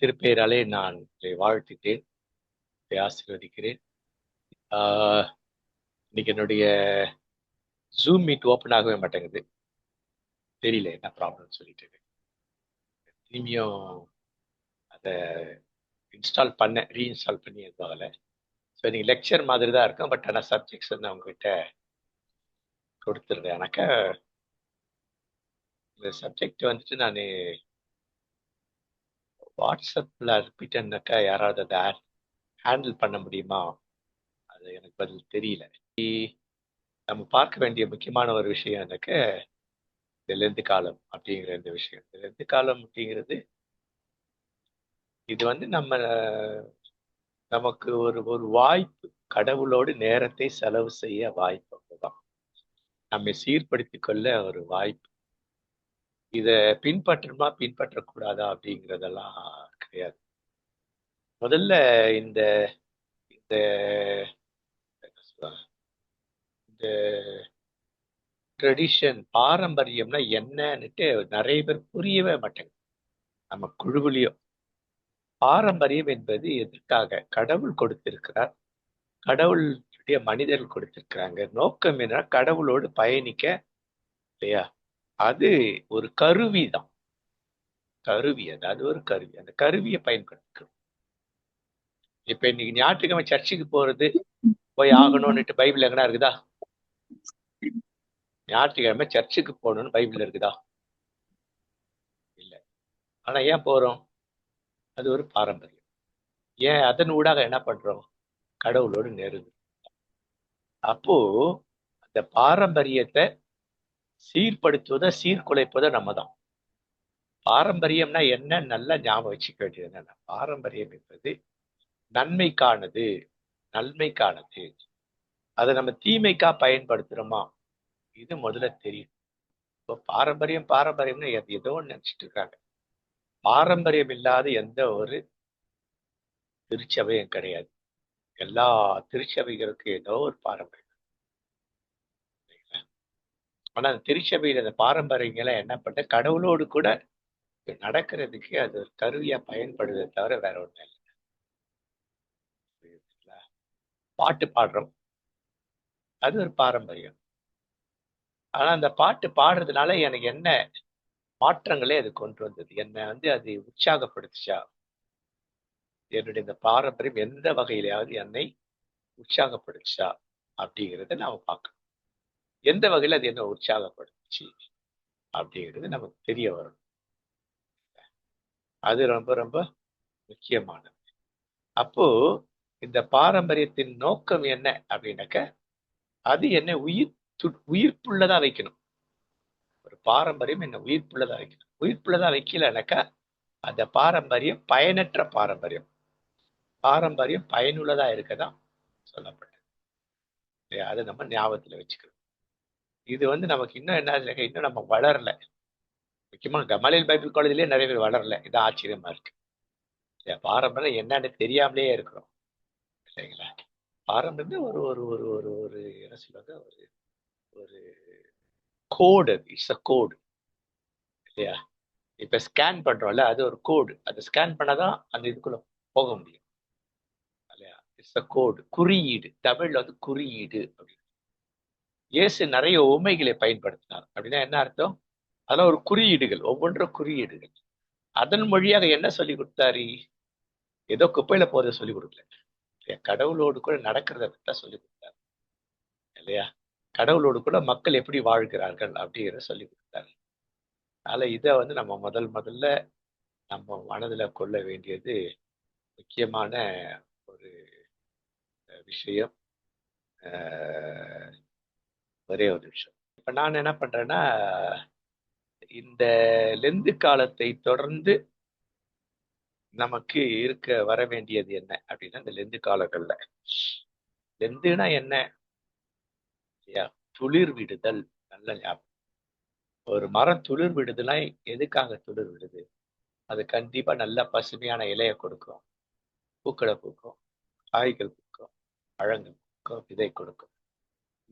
திருப்பெயராலே நான் உங்களை வாழ்த்துகிறேன், உங்களை ஆசீர்வதிக்கிறேன். ஆஹ் இன்னைக்கு என்னுடைய ஜூம் மீட் ஓப்பன் ஆகவே மாட்டேங்குது. தெரியல என்ன ப்ராப்ளம் சொல்லிட்டு திரும்பியும் அதை இன்ஸ்டால் பண்ணேன், ரீஇன்ஸ்டால் பண்ணி எதுவாகல. ஸோ இன்னைக்கு லெக்சர் மாதிரி தான் இருக்கும், பட் ஆனால் சப்ஜெக்ட்ஸ் வந்து அவங்ககிட்ட கொடுத்துருந்தேன். எனக்கு இந்த சப்ஜெக்ட் வந்துட்டு நான் வாட்ஸ்அப்பில் அனுப்பிட்டேன்னாக்கா யாராவது அதை ஹேண்டில் பண்ண முடியுமா? அது எனக்கு பதில் தெரியல. நம்ம பார்க்க வேண்டிய முக்கியமான ஒரு விஷயம் எனக்கு இந்த லெந்து காலம் அப்படிங்கிற இந்த விஷயம். இந்த லெந்து காலம் அப்படிங்கிறது இது வந்து நமக்கு ஒரு ஒரு வாய்ப்பு, கடவுளோடு நேரத்தை செலவு செய்ய வாய்ப்பு. அவ்வளவுதான். நம்மை சீர்படுத்திக் கொள்ள ஒரு வாய்ப்பு. இதை பின்பற்றணுமா பின்பற்றக்கூடாதா அப்படிங்கிறதெல்லாம் கிடையாது. முதல்ல இந்த இந்த என்ன சொல்றாங்க, இந்த ட்ரெடிஷன் பாரம்பரியம்னா என்னன்னுட்டு நிறைய பேர் புரியவே மாட்டேங்க. நம்ம குழுவிலையும் பாரம்பரியம் என்பது எதற்காக கடவுள் கொடுத்திருக்கிறார், கடவுளுடைய மனிதர்கள் கொடுத்திருக்கிறாங்க. நோக்கம் என்ன? கடவுளோடு பயணிக்க, இல்லையா? அது ஒரு கருவி தான். கருவி, அதாவது ஒரு கருவி. அந்த கருவியை பயன்படுத்திக்கணும். இப்ப இன்னைக்கு ஞாயிற்றுக்கிழமை சர்ச்சுக்கு போறது போய் ஆகணும்னுட்டு பைபிள் எங்கனா இருக்குதா? ஞாயிற்றுக்கிழமை சர்ச்சுக்கு போகணும்னு பைபிள் இருக்குதா? இல்லை. ஆனா ஏன் போறோம்? அது ஒரு பாரம்பரியம். ஏன் அதன் ஊடாக என்ன பண்றோம்? கடவுளோடு நெருங்கு. அப்போ அந்த பாரம்பரியத்தை சீர்படுத்துவதை சீர்குலைப்பதை நம்ம தான். பாரம்பரியம்னா என்ன? நல்லா ஞாபகம் வச்சுக்க வேண்டியது என்னன்னா, பாரம்பரியம் என்பது நன்மைக்கானது, நன்மைக்கானது. அதை நம்ம தீமைக்கா பயன்படுத்துறோமா? இது முதல்ல தெரியும். இப்போ பாரம்பரியம் பாரம்பரியம்னு ஏதோ ஒன்று நினைச்சிட்டு இருக்காங்க. பாரம்பரியம் இல்லாத எந்த ஒரு திருச்சபையும் கிடையாது. எல்லா திருச்சபைகளுக்கும் ஏதோ ஒரு பாரம்பரியம். ஆனா அந்த திருச்சபையில அந்த பாரம்பரியங்களை என்ன பண்ண, கடவுளோடு கூட நடக்கிறதுக்கு அது ஒரு கருவியா பயன்படுவதை தவிர வேற ஒண்ணு இல்லை. புரியுதுங்களா? பாட்டு பாடுறோம், அது ஒரு பாரம்பரியம். ஆனா அந்த பாட்டு பாடுறதுனால எனக்கு என்ன மாற்றங்களே அது கொண்டு வந்தது? என்னை வந்து அது உற்சாகப்படுத்துச்சா? என்னுடைய இந்த பாரம்பரியம் எந்த வகையிலாவது என்னை உற்சாகப்படுத்துச்சா அப்படிங்கிறத நாம பார்க்கணும். எந்த வகையில அது என்ன உற்சாகப்படுத்துச்சு அப்படிங்கிறது நமக்கு தெரிய வரும். அது ரொம்ப ரொம்ப முக்கியமானது. அப்போ இந்த பாரம்பரியத்தின் நோக்கம் என்ன அப்படின்னாக்க, அது என்ன உயிர்ப்புள்ளதா வைக்கணும். ஒரு பாரம்பரியம் என்ன உயிர்ப்புள்ளதா வைக்கணும். உயிர்ப்புள்ளதா வைக்கலனாக்கா அந்த பாரம்பரியம் பயனற்ற பாரம்பரியம். பாரம்பரியம் பயனுள்ளதா இருக்கதான் சொல்லப்பட்டது. அதை நம்ம ஞாபகத்துல வச்சுக்கணும். இது வந்து நமக்கு இன்னும் என்ன, இன்னும் நம்ம வளரல. முக்கியமா கமாலியல் பைபிள் காலேஜ்லயே நிறைய பேர் வளரல. இது ஆச்சரியமா இருக்கு. பாரம்பரியம் என்னன்னு தெரியாமலே இருக்கிறோம், இல்லைங்களா? பாரம்பரியம் ஒரு ஒரு ஒரு ஒரு ஒரு என்ன சொல்லுவாங்க, ஒரு ஒரு கோடு. இட்ஸ் அ கோடு, இல்லையா? இப்ப ஸ்கேன் பண்றோம்ல, அது ஒரு கோடு. அதை ஸ்கேன் பண்ணாதான் அந்த இதுக்குள்ள போக முடியும், இல்லையா? இட்ஸ் அ கோடு, குறியீடு. தமிழ்ல வந்து குறியீடு அப்படின்னு. இயேசு நிறைய உமைகளை பயன்படுத்தினார். அப்படின்னா என்ன அர்த்தம்? அதெல்லாம் ஒரு குறியீடுகள், ஒவ்வொன்றும் குறியீடுகள். அதன் மொழியாக என்ன சொல்லி கொடுத்தாரு? ஏதோ குப்பையில போறதை சொல்லி கொடுக்கல, இல்லையா? கடவுளோடு கூட நடக்கிறத பற்றி தான் சொல்லி கொடுத்தாரு, இல்லையா? கடவுளோடு கூட மக்கள் எப்படி வாழ்கிறார்கள் அப்படிங்கிறத சொல்லி கொடுத்தாரு. அதனால இதை வந்து நம்ம முதல்ல நம்ம மனதில் கொள்ள வேண்டியது முக்கியமான ஒரு விஷயம். ஒரே ஒரு நிமிஷம். இப்ப நான் என்ன பண்றேன்னா, இந்த லெந்து காலத்தை தொடர்ந்து நமக்கு வர வேண்டியது என்ன அப்படின்னா, இந்த லெந்து காலங்கள்ல லெந்துனா என்ன? துளிர் விடுதல். நல்ல ஞாபகம். ஒரு மரம் துளிர் விடுதுன்னா எதுக்காக துளிர் விடுது? அது கண்டிப்பா நல்ல பசுமையான இலையை கொடுக்கும், பூக்களை பூக்கும், காய்கள் பூக்கும், பழங்கள் பூக்கும், விதை கொடுக்கும்.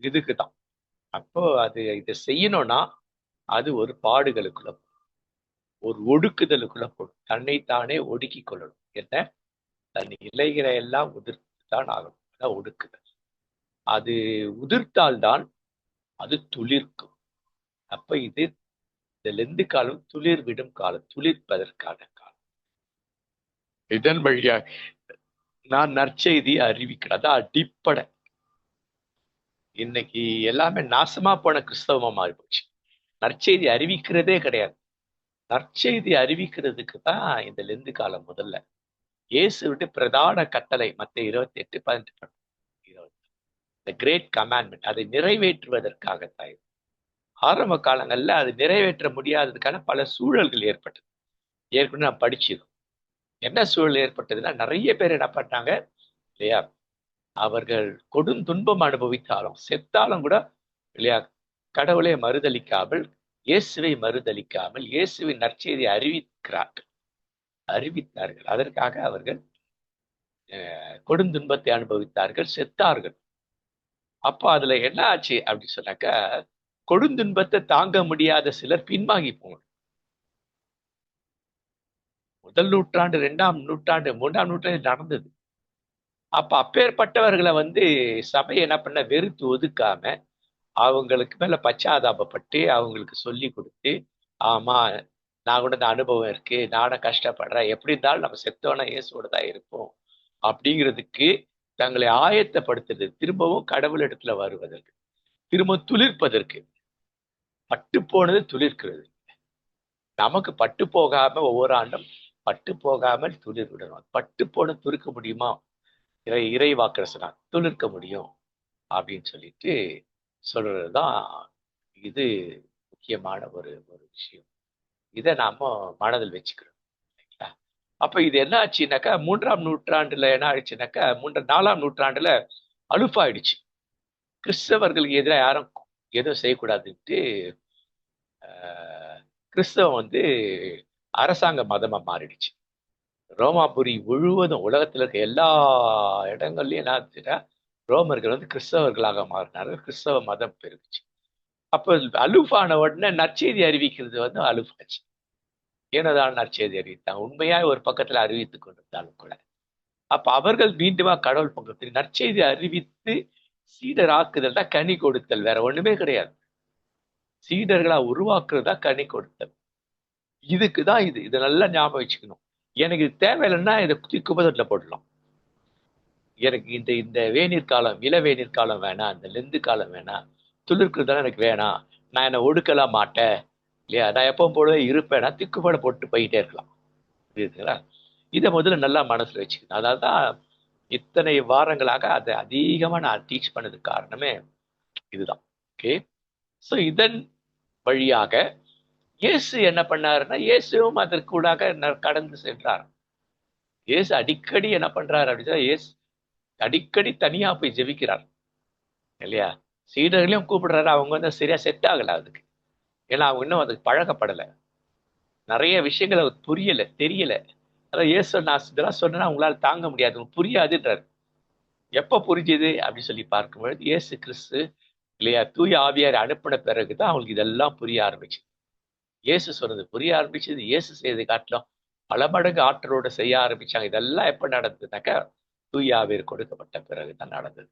இதுக்கு தான். அப்போ அது இதை செய்யணும்னா அது ஒரு பாடுகளுக்குள்ள போகும். ஒரு ஒடுக்குதலுக்குள்ள போடும். தன்னைத்தானே ஒடுக்கி கொள்ளணும். என்ன? தன் இலைகளை எல்லாம் உதிர்த்துத்தான் ஆகணும். அதான் ஒடுக்குதல். அது உதிர்த்தால்தான் அது துளிர்க்கும். அப்ப இது இந்த லெந்து காலம் துளிர் விடும் காலம், துளிர்ப்பதற்கான காலம். இதன் வழியாக நான் நற்செய்தியை அறிவிக்கிறேன். அதான் அடிப்படை. இன்னைக்கு எல்லாமே நாசமா போன கிறிஸ்தவமா மாறி போச்சு. நற்செய்தி அறிவிக்கிறதே கிடையாது. நற்செய்தி அறிவிக்கிறதுக்கு தான் இந்த லெந்து காலம் முதல்ல. இயேசுவிட்டு பிரதான கட்டளை மத்தேயு 28:18 இந்த கிரேட் கமாண்ட்மெண்ட், அதை நிறைவேற்றுவதற்காகத்தான் இது. ஆரம்ப காலங்கள்ல அது நிறைவேற்ற முடியாததுக்கான பல சூழல்கள் ஏற்பட்டது. ஏற்கனவே நான் படிச்சிருக்கோம். என்ன சூழல் ஏற்பட்டதுன்னா, நிறைய பேர் என்ன பண்ணாங்க இல்லையா, அவர்கள் கொடும் துன்பம் அனுபவித்தாலும் செத்தாலும் கூட இல்லையா, கடவுளை மறுதளிக்காமல், இயேசுவை மறுதளிக்காமல் இயேசுவின் நற்செய்தியை அறிவித்தார்கள். அதற்காக அவர்கள் கொடுந்துன்பத்தை அனுபவித்தார்கள், செத்தார்கள். அப்போ அதுல என்ன ஆச்சு அப்படின்னு சொன்னாக்கா, கொடுந்துன்பத்தை தாங்க முடியாத சிலர் பின்வாங்கி போகணும். முதல் நூற்றாண்டு, 2ஆம் நூற்றாண்டு, 3ஆம் நூற்றாண்டு நடந்தது. அப்ப அப்பேற்பட்டவர்களை சபை என்ன பண்ண, வெறுத்து ஒதுக்காம அவங்களுக்கு மேல பச்சாதாபப்பட்டு அவங்களுக்கு சொல்லி கொடுத்து, ஆமா நான் கூட இந்த அனுபவம் இருக்கு, நானும் கஷ்டப்படுறேன், எப்படி இருந்தாலும் நம்ம செத்தோன்னா இயேசுவோட தான் இருப்போம் அப்படிங்கிறதுக்கு தங்களை ஆயத்தப்படுத்துறது, திரும்பவும் கடவுள் இடத்துல வருவதற்கு, திரும்ப துளிர்ப்பதற்கு. பட்டு போனது துளிர்க்கிறது. நமக்கு பட்டு போகாம ஒவ்வொரு ஆண்டும் பட்டு போகாமல் துளிர் விடணும். பட்டு போன துளிர்க்க முடியுமா? இறைவாக்குற சொன்னார், துளிர்க்க முடியும் அப்படின்னு சொல்லிட்டு சொல்றதுதான் இது முக்கியமான ஒரு விஷயம். இதை நாம மனதில் வச்சுக்கிறோம். அப்ப இது என்ன ஆச்சுனாக்கா, 3ஆம் நூற்றாண்டுல என்ன ஆயிடுச்சுனாக்கா, 4ஆம் நூற்றாண்டுல அலுப்பாயிடுச்சு. கிறிஸ்தவர்களுக்கு எதிராக யாரும் எதுவும் செய்யக்கூடாதுன்ட்டு கிறிஸ்தவம் அரசாங்க மதமா மாறிடுச்சு. ரோமாபுரி முழுவதும் உலகத்துல இருக்க எல்லா இடங்கள்லயும் என்ன ஆச்சுன்னா, ரோமர்கள் கிறிஸ்தவர்களாக மாறினார்கள். கிறிஸ்தவ மதம் பெருகுச்சு. அப்ப அலுஃபான உடனே நற்செய்தி அறிவிக்கிறது அலுஃபாச்சு. ஏனதான் நற்செய்தி அறிவித்தாங்க, உண்மையா ஒரு பக்கத்துல அறிவித்துக் கொண்டிருந்தாலும் கூட. அப்ப அவர்கள் மீண்டுமா கடவுள் பக்கத்தில் நற்செய்தி அறிவித்து சீடராக்குதல் தான் கனி கொடுத்தல், வேற ஒண்ணுமே கிடையாது. சீடர்களா உருவாக்குறது தான் கனி கொடுத்தல். இதுக்குதான் இது நல்லா ஞாபகம் வச்சுக்கணும். எனக்கு இது தேவையில்லைன்னா இதை குப்பதட்டில் போடலாம். எனக்கு இந்த வேநீர் காலம், இளவேநீர் காலம் வேணாம், இந்த லெந்து காலம் வேணாம், துளிர்க்கிறதுலாம் எனக்கு வேணாம், நான் என்னை ஒடுக்கலாம் மாட்டேன் இல்லையா, நான் எப்பவும் போலவே இருப்பேன்னா திக்குப்பட போட்டு போயிட்டே இருக்கலாம். புரியுதுங்களா? இதை முதல்ல நல்லா மனசுல வச்சுக்கணும். அதான் இத்தனை வாரங்களாக அதை அதிகமா நான் டீச் பண்ணதுக்கு காரணமே இதுதான். ஓகே, ஸோ இதன் வழியாக இயேசு என்ன பண்ணாருன்னா, இயேசுவும் அதற்கூடாக கடந்து சென்றார். இயேசு அடிக்கடி என்ன பண்றாரு அப்படின்னா, இயேசு அடிக்கடி தனியா போய் ஜெபிக்கிறார் இல்லையா. சீடர்களையும் கூப்பிடுறாரு, அவங்க சரியா செட் ஆகல அதுக்கு. ஏன்னா அவங்க இன்னும் அதுக்கு பழக்கப்படலை. நிறைய விஷயங்கள் அவருக்கு புரியல, தெரியல. அதான் இயேசு, நான் இதெல்லாம் சொன்னா உங்களால தாங்க முடியாது, உங்களுக்கு புரியாதுன்றாரு. எப்ப புரிஞ்சுது அப்படின்னு சொல்லி பார்க்கும்பொழுது, இயேசு கிறிஸ்து இல்லையா தூய ஆவியாரை அனுப்பின பிறகுதான் அவங்களுக்கு இதெல்லாம் புரிய ஆரம்பிச்சு. இயேசு சொன்னது புரிய ஆரம்பிச்சது, இயேசு செய்ததை காட்டிலும் பல மடங்கு ஆற்றலோட செய்ய ஆரம்பிச்சாங்க. இதெல்லாம் எப்ப நடந்ததுனாக்கா, தூய ஆவியர் கொடுக்கப்பட்ட பிறகுதான் நடந்தது.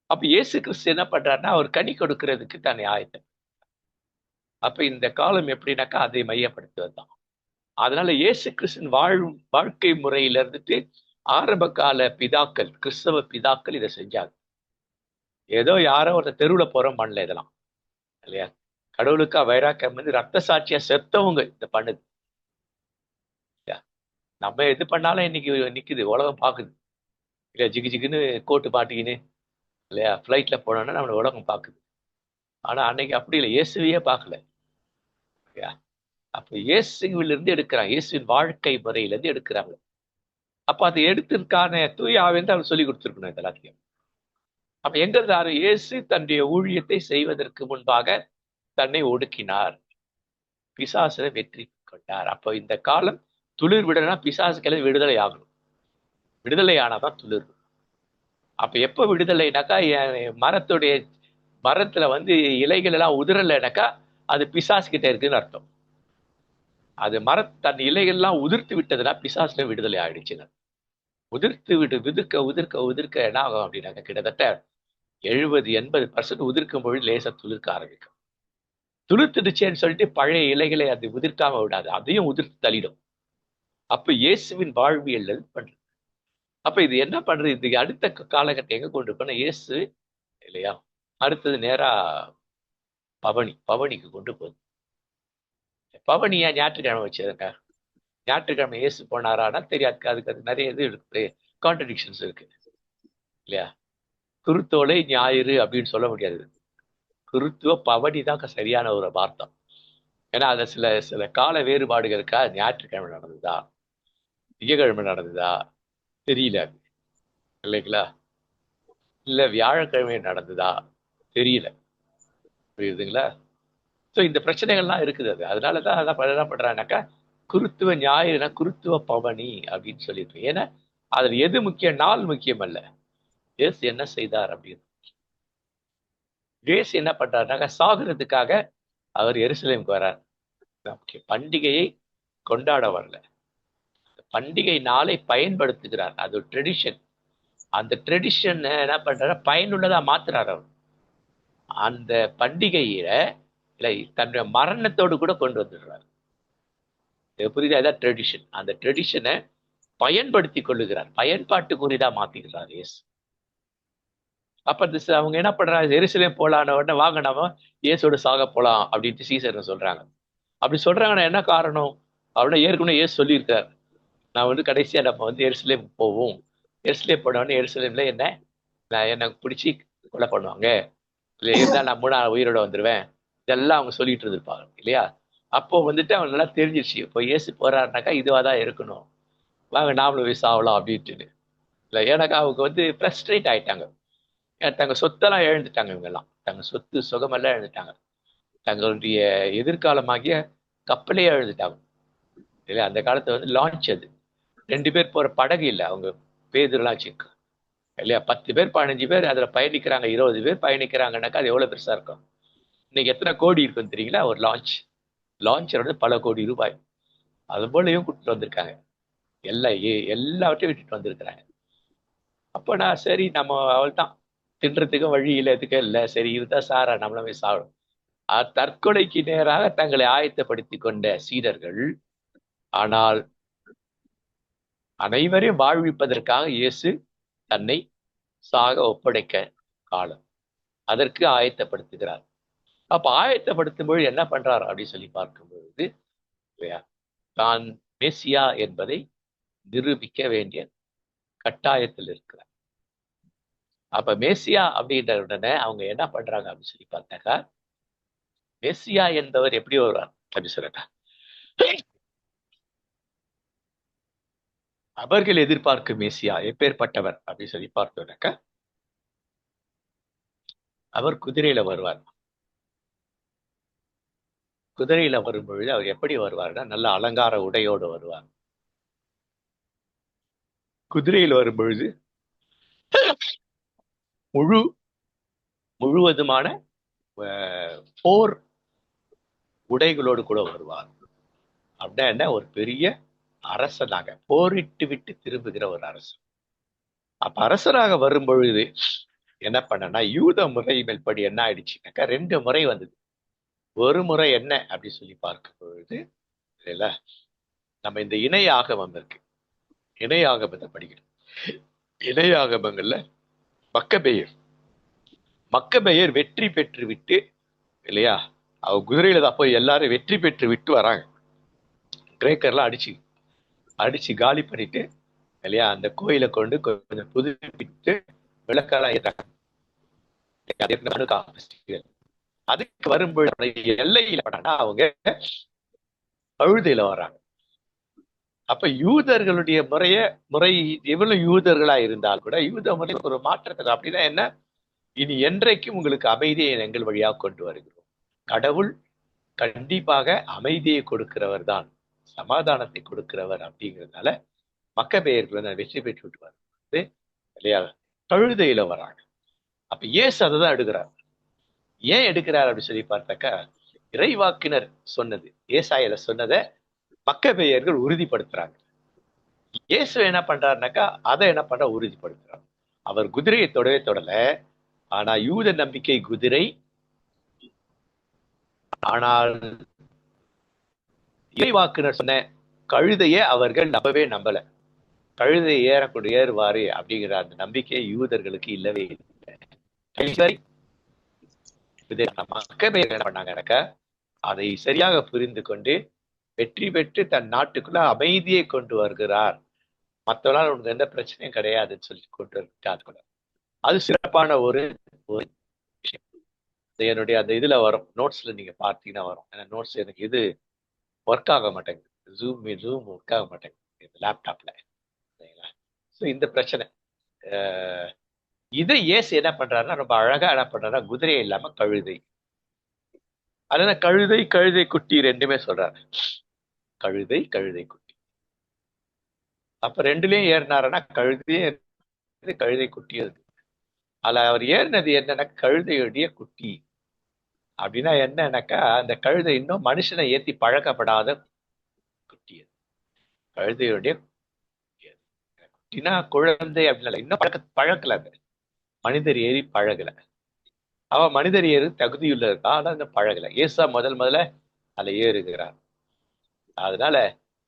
அப்ப இயேசு கிறிஸ்து என்ன பண்றாருன்னா, அவர் கனி கொடுக்கறதுக்கு தன்னை ஆயத்தம். அப்ப இந்த காலம் எப்படின்னாக்கா அதை மையப்படுத்துவதுதான். அதனால இயேசு கிறிஸ்துவின் வாழ்க்கை முறையில இருந்துட்டு ஆரம்ப கால பிதாக்கள், கிறிஸ்தவ பிதாக்கள் இதை செஞ்சாங்க. ஏதோ யாரோ ஒரு தெருவுல போறோம் பண்ணல இதெல்லாம் இல்லையா. கடவுளுக்கா வைராக்கியம் ரத்த சாட்சியா செத்தவங்க இதை பண்ணுது. நம்ம எது பண்ணாலும் இன்னைக்கு நிக்குது, உலகம் பாக்குது இல்லையா. ஜிகு ஜிகுன்னு கோட்டு பாட்டிக்கின்னு இல்லையா ஃப்ளைட்ல போனோம்னா நம்மளோட உலகம் பாக்குது. ஆனா அன்னைக்கு அப்படி இல்லை, இயேசுவையே பார்க்கல இல்லையா. அப்ப இயேசுவிலிருந்து எடுக்கிறாங்க, இயேசுவின் வாழ்க்கை முறையிலிருந்து எடுக்கிறாங்க. அப்ப அதை எடுத்திருக்கான தூய ஆவின்னு அவர் சொல்லி கொடுத்துருக்கணும் இது எல்லாத்தையும். அப்ப எங்க இருந்தாரு இயேசு? தன்னுடைய ஊழியத்தை செய்வதற்கு முன்பாக தன்னை ஒடுக்கினார், பிசாசை வெற்றி கொண்டார். அப்போ இந்த காலம் துளிர் விடனா பிசாசுக்கெல்லாம் விடுதலை ஆகணும். விடுதலை ஆனாதான் துளிர். அப்ப எப்ப விடுதலைனாக்கா, மரத்துல இலைகள் எல்லாம் உதிரலைனாக்கா அது பிசாசு கிட்ட இருக்குன்னு அர்த்தம். அது தன் இலைகள்லாம் உதிர்த்து விட்டதுன்னா பிசாசுல விடுதலை ஆயிடுச்சுங்க. உதிர்க்க என்ன ஆகும் அப்படின்னாக்க கிட்டத்தட்ட 70-80% உதிர்க்கும் பொழுது லேசா துளிர்க்க ஆரம்பிக்கும். துளிர்த்துடுச்சேன்னு சொல்லிட்டு பழைய இலைகளை அது உதிர்க்காம விடாது, அதையும் உதிர்த்து தள்ளிடும். அப்ப இயேசுவின் வாழ்வியல் பண்றது. அப்ப இது என்ன பண்றது? இது அடுத்த காலகட்டம் எங்க கொண்டு போன இயேசு இல்லையா? அடுத்தது நேரா பவனிக்கு கொண்டு போகுது. பவனி ஏன் ஞாயிற்றுக்கிழமை வச்சதுங்க? ஞாயிற்றுக்கிழமை இயேசு போனாரானா தெரியாது. அதுக்கு நிறைய இது இருக்கு, கான்ட்ரடிக்ஷன்ஸ் இருக்கு இல்லையா? குருத்தோலை ஞாயிறு அப்படின்னு சொல்ல முடியாது. குருத்துவ பவனி தான் சரியான ஒரு வார்த்தை. ஏன்னா அதுல சில சில கால வேறுபாடுகள் இருக்கா. ஞாயிற்றுக்கிழமை நடந்ததா, திங்கக்கிழமை நடந்ததா தெரியல இல்லைங்களா? இல்ல வியாழக்கிழமை நடந்ததா தெரியல. புரியுதுங்களா? ஸோ இந்த பிரச்சனைகள்லாம் இருக்குது. அதனாலதான் என்ன பண்றாங்கனாக்கா குருத்துவ ஞாயிறுனா குருத்துவ பவனி அப்படின்னு சொல்லிட்டு. ஏன்னா அதுல எது முக்கியம்? நாள் முக்கியம் அல்ல, இயேசு என்ன செய்தார் அப்படின்னு. இயேசு என்ன பண்றாருனாக்கா சாகுறதுக்காக அவர் எருசலேமுக்கு வர்றார். பண்டிகையை கொண்டாட வரல, பண்டிகை நாளை பயன்படுத்துகிறார். அது ஒரு ட்ரெடிஷன். அந்த ட்ரெடிஷன் என்ன பண்றாரு? பயனுள்ளதா மாத்துறாரு அவர். அந்த பண்டிகையில இல்லை தன்னுடைய மரணத்தோடு கூட கொண்டு வந்துடுறார். புரியுதா? இதான் ட்ரெடிஷன். அந்த ட்ரெடிஷனை பயன்படுத்தி கொள்ளுகிறார், பயன்பாட்டுக்குரியதா மாத்திக்கிறார் இயேசு. அப்ப அவங்க என்ன பண்றாங்க? எருசலேம் போலான உடனே வாங்க நாம இயேசோட சாக போலாம் அப்படின்ட்டு சீசர் சொல்றாங்க. அப்படி சொல்றாங்கன்னா என்ன காரணம் அப்படின்னா, ஏற்கனவே இயேசு சொல்லியிருக்கார், நான் கடைசியா நம்ம எருசலேம் போவோம். எருசலேம் போன உடனே எருசலேம்ல என்னை பிடிச்சி கொலை பண்ணுவாங்க, இல்லை இருந்தால் நான் 3 நாள் உயிரோட வந்துடுவேன். இதெல்லாம் அவங்க சொல்லிட்டு இருந்திருப்பாங்க இல்லையா? அப்போ அவங்க நல்லா தெரிஞ்சிருச்சு, இப்போ இயேசு போறாருனாக்கா இதுவாக தான் இருக்கணும், வாங்க நாமளும் போய் சாவலாம் அப்படின்ட்டு. இல்லை ஏன்னாக்கா அவங்க ஃப்ரஸ்ட்ரேட் ஆயிட்டாங்க. தங்க சொத்தெல்லாம் இழந்துட்டாங்க. இவங்கெல்லாம் தங்க சொத்து சுகமெல்லாம் இழந்துட்டாங்க. தங்களுடைய எதிர்காலமாகிய கப்பலே இழந்துட்டாங்க இல்லையா? அந்த காலத்துல லான்ச் அது 2 பேர் போற படகு இல்லை. அவங்க பேதுருலாம் சிக்கு இல்லையா? 10 பேர் 15 பேர் அதுல பயணிக்கிறாங்க, 20 பேர் பயணிக்கிறாங்கன்னாக்கா அது எவ்வளவு பெருசா இருக்கும். இன்னைக்கு எத்தனை கோடி இருக்குன்னு தெரியுங்களா? ஒரு லான்ச் பல கோடி ரூபாய். அது போலயும் கூட்டிட்டு வந்திருக்காங்க. எல்லாவற்றையும் விட்டுட்டு வந்திருக்கிறாங்க. அப்ப நான் சரி நம்ம அவள் தான் தின்றதுக்கும் வழி இல்லை, எதுக்கும் இல்லை, சரி இதுதான் சாரா நம்மளுமே சாப்பிடும். தற்கொலைக்கு நேராக தங்களை ஆயத்தப்படுத்தி கொண்ட சீடர்கள். ஆனால் அனைவரையும் வாழ்விப்பதற்காக இயேசு தன்னை சாக ஒப்படைக்க காலம் அதற்கு ஆயத்தப்படுத்துகிறார். அப்ப ஆயத்தப்படுத்தும் பொழுது என்ன பண்றார் அப்படின்னு சொல்லி பார்க்கும் பொழுது இல்லையா, தான் மெசியா என்பதை நிரூபிக்க வேண்டிய கட்டாயத்தில் இருக்கிறார். அப்ப மெசியா அப்படின்ற உடனே அவங்க என்ன பண்றாங்க அப்படின்னு சொல்லி பார்த்தாக்கா, மெசியா என்பவர் எப்படி வருவார் அப்படி சொல்லிட்டா, அவர்கள் எதிர்பார்க்கும் மெசியா எப்பேற்பட்டவர் அப்படின்னு சொல்லி பார்த்தோம்னாக்கா, அவர் குதிரையில வருவார். குதிரையில வரும் பொழுது அவர் எப்படி வருவார்னா, நல்ல அலங்கார உடையோடு வருவார். குதிரையில் வரும் பொழுது முழுவதுமான போர் உடைகளோடு கூட வருவார். அப்படின்னா என்ன? ஒரு பெரிய அரசனாக போரிட்டு விட்டு திரும்புகிற ஒரு அரசன். அப்ப அரசராக வரும் பொழுது என்ன பண்ணனா, யூத முறை மேல்படி என்ன ஆயிடுச்சுனாக்கா 2 முறை வந்தது. ஒரு முறை என்ன அப்படி சொல்லி பார்க்கும் பொழுது இல்ல, நம்ம இந்த இணைய ஆகமம் இருக்கு, இணைய ஆகமத்தை படிக்கணும். இணைய ஆகமங்கள்ல மக்கபேயர் வெற்றி பெற்று விட்டு இல்லையா, அவ குதிரையில தான் போய் எல்லாரும் வெற்றி பெற்று விட்டு வராங்க. கிரேக்கர்லாம் அடிச்சு காலி பண்ணிட்டு இல்லையா, அந்த கோயிலை கொண்டு கொஞ்சம் புதுப்பித்து விளக்கெல்லாம் ஏற்றாங்க. அதுக்கு வரும்போது எல்லையில அவங்க கழுதையில வர்றாங்க. அப்ப யூதர்களுடைய முறை எவ்வளவு யூதர்களா இருந்தால் கூட யூத முறை ஒரு மாற்றத்தை. அப்படின்னா என்ன? இனி என்றைக்கும் உங்களுக்கு அமைதியை எங்கள் வழியாக கொண்டு வருகிறோம். கடவுள் கண்டிப்பாக அமைதியை கொடுக்கிறவர் தான், சமாதானத்தை கொடுக்கிறவர். அப்படிங்கிறதுனால மக்கபேயர்கள் வெற்றி பெற்று விட்டு இல்லையா, கழுதையில வராங்க. அப்ப இயேசு அதை தான் எடுக்கிறார். ஏன் எடுக்கிறார் அப்படின்னு சொல்லி பார்த்தாக்கா, இறைவாக்கினர் சொன்னது, ஏசாயில சொன்னதை மக்கபேயர்கள் உறுதிப்படுத்துறாங்க. இயேசு என்ன பண்றாருனாக்கா அதை என்ன பண்ற உறுதிப்படுத்துறார். அவர் குதிரையை தொடவே தொடல. ஆனா யூத நம்பிக்கை குதிரை. ஆனால் இறைவாக்குனர் சொன்ன கழுதையே அவர்கள் நம்பவே நம்பல. கழுதை ஏறக்கூடிய ஏறுவாரு அப்படிங்கிற அந்த நம்பிக்கை யூதர்களுக்கு இல்லவே இல்லை. மக்கபேயர்கள் என்ன பண்ணாங்கனாக்கா அதை சரியாக புரிந்து கொண்டு வெற்றி பெற்று தன் நாட்டுக்குள்ள அமைதியை கொண்டு வருகிறார், மற்றவர்களால் உனக்கு எந்த பிரச்சனையும் கிடையாதுன்னு சொல்லி கொண்டு வருகிறார். அது சிறப்பான ஒரு விஷயம். என்னுடைய அந்த இதுல வரும், நோட்ஸ்ல நீங்க பார்த்தீங்கன்னா வரும். ஏன்னா நோட்ஸ் எனக்கு இது ஒர்க் ஆக மாட்டேங்குது, ஜூம் ஒர்க் ஆக மாட்டேங்குது இந்த லேப்டாப்ல. சரிங்களா? ஸோ இந்த பிரச்சனை. இதை ஏசு என்ன பண்றாருன்னா ரொம்ப அழகா என்ன பண்றாருன்னா குதிரையை இல்லாம கழுதை. அதனால கழுதை கழுதை குட்டி ரெண்டுமே சொல்றாரு. கழுதை கழுதை குட்டி. அப்ப ரெண்டுலயும் ஏறினாருன்னா கழுதையும் கழுதை குட்டியும் இருக்கு. அதுல அவர் ஏறினது என்னன்னா கழுதையுடைய குட்டி. அப்படின்னா என்னன்னாக்கா அந்த கழுதை இன்னும் மனுஷனை ஏத்தி பழக்கப்படாத குட்டி. கழுதையுடைய குட்டினா குழந்தை அப்படின்னா இன்னும் பழக்கல. அது மனிதர் ஏறி பழகல. அவன் மனிதர் ஏறு தகுதியுள்ள இருக்கா, ஆனா அந்த பழகல. ஏசா முதல்ல அதுல ஏறுகிறார். அதனால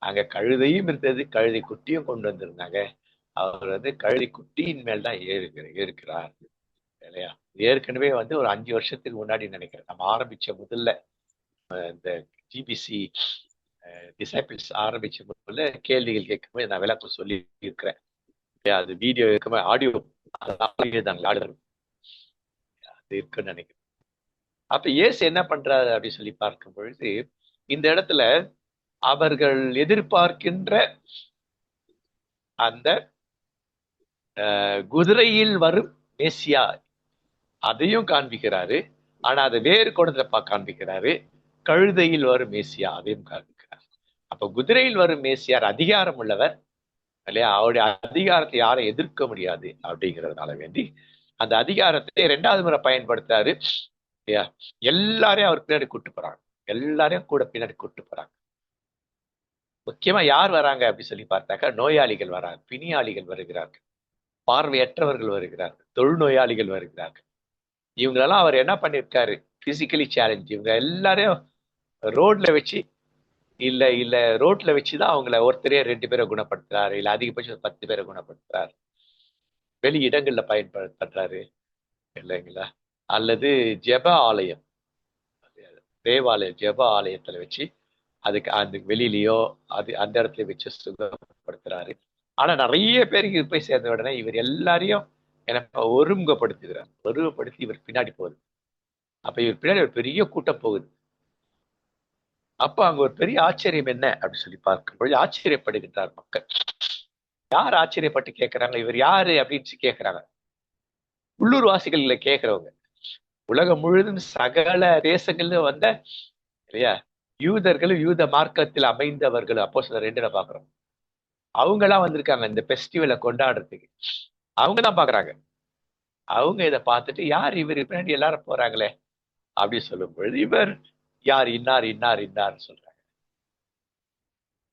அங்க கழுதையும் இருந்தது, கழுதை குட்டியும் கொண்டு வந்திருந்தாங்க. அவர் கழுதை குட்டியின் மேல் தான் ஏறுகிறார் இல்லையா? ஏற்கனவே ஒரு 5 வருஷத்துக்கு முன்னாடி நினைக்கிறேன் நம்ம ஆரம்பிச்ச முதல்ல இந்த ஜிபிசி டிசைபிள்ஸ் ஆரம்பிச்ச முதல்ல கேள்விகள் கேட்கும்போது நான் விளக்கம் சொல்லி இருக்கிறேன். அது வீடியோ இருக்குமே, ஆடியோ அது இருக்குன்னு நினைக்கிறேன். அப்ப இயேசு என்ன பண்றாரு அப்படின்னு சொல்லி பார்க்கும் பொழுது இந்த இடத்துல அவர்கள் எதிர்பார்க்கின்ற அந்த குதிரையில் வரும் மேசியா அதையும் காண்பிக்கிறாரு. ஆனா அதை வேறு கோணத்துல காண்பிக்கிறாரு. கழுதையில் வரும் மேசியா அதையும் காண்பிக்கிறார். அப்ப குதிரையில் வரும் மேசியார் அதிகாரம் உள்ளவர் இல்லையா? அவருடைய அதிகாரத்தை யாரும் எதிர்க்க முடியாது அப்படிங்கிறதுனால வேண்டி அந்த அதிகாரத்தை 2வது முறை பயன்படுத்தாரு இல்லையா? எல்லாரையும் அவர் பின்னாடி கூட்டு போறாங்க. எல்லாரையும் கூட பின்னாடி கூட்டு போறாங்க. முக்கியமா யார் வராங்க அப்படின்னு சொல்லி பார்த்தாக்கா நோயாளிகள் வராங்க, பிணியாளிகள் வருகிறார்கள், பார்வையற்றவர்கள் வருகிறார்கள், தொழுநோயாளிகள் வருகிறார்கள். இவங்களெல்லாம் அவர் என்ன பண்ணியிருக்காரு? Physically challenge. இவங்க எல்லாரையும் ரோட்ல வச்சு ரோட்ல வச்சுதான் அவங்கள ஒருத்தரையே 2 பேரை குணப்படுத்துறாரு, இல்ல அதிகபட்சம் 10 பேரை குணப்படுத்துறாரு. வெளி இடங்கள்ல பயன்படுத்துறாரு இல்லைங்களா? அல்லது ஜெப ஆலயம், தேவாலயம், ஜெப ஆலயத்துல வச்சு அதுக்கு அந்த வெளியிலயோ அந்த இடத்துல வச்சு சுகப்படுத்துறாரு. ஆனா நிறைய பேருக்கு போய் சேர்ந்த உடனே இவர் எல்லாரையும் எனக்கு ஒருமுகப்படுத்துகிறார். ஒருமுகப்படுத்தி இவர் பின்னாடி போகுது. அப்ப இவர் பின்னாடி ஒரு பெரிய கூட்டம் போகுது. அப்ப அங்க ஒரு பெரிய ஆச்சரியம் என்ன அப்படின்னு சொல்லி பார்க்கும்போது ஆச்சரியப்படுகின்றார் மக்கள். யார் ஆச்சரியப்பட்டு கேட்கிறாங்க, இவர் யாரு அப்படின்னு கேட்கிறாங்க. உள்ளூர் வாசிகள் கேட்கிறவங்க, உலகம் முழுதும் சகல தேசங்கள்ல வந்த இல்லையா யூதர்களும் யூத மார்க்கத்தில் அமைந்தவர்கள் அப்போஸ்தலர் 2 பாக்குறோம். அவங்க எல்லாம் வந்திருக்காங்க இந்த பெஸ்டிவலை கொண்டாடுறதுக்கு. அவங்க தான் பாக்குறாங்க. அவங்க இதை பார்த்துட்டு யார் இவர் பின்னாடி எல்லாரும் போறாங்களே அப்படின்னு சொல்லும் பொழுது இவர் யார், இன்னார் இன்னார் இன்னார் சொல்றாங்க.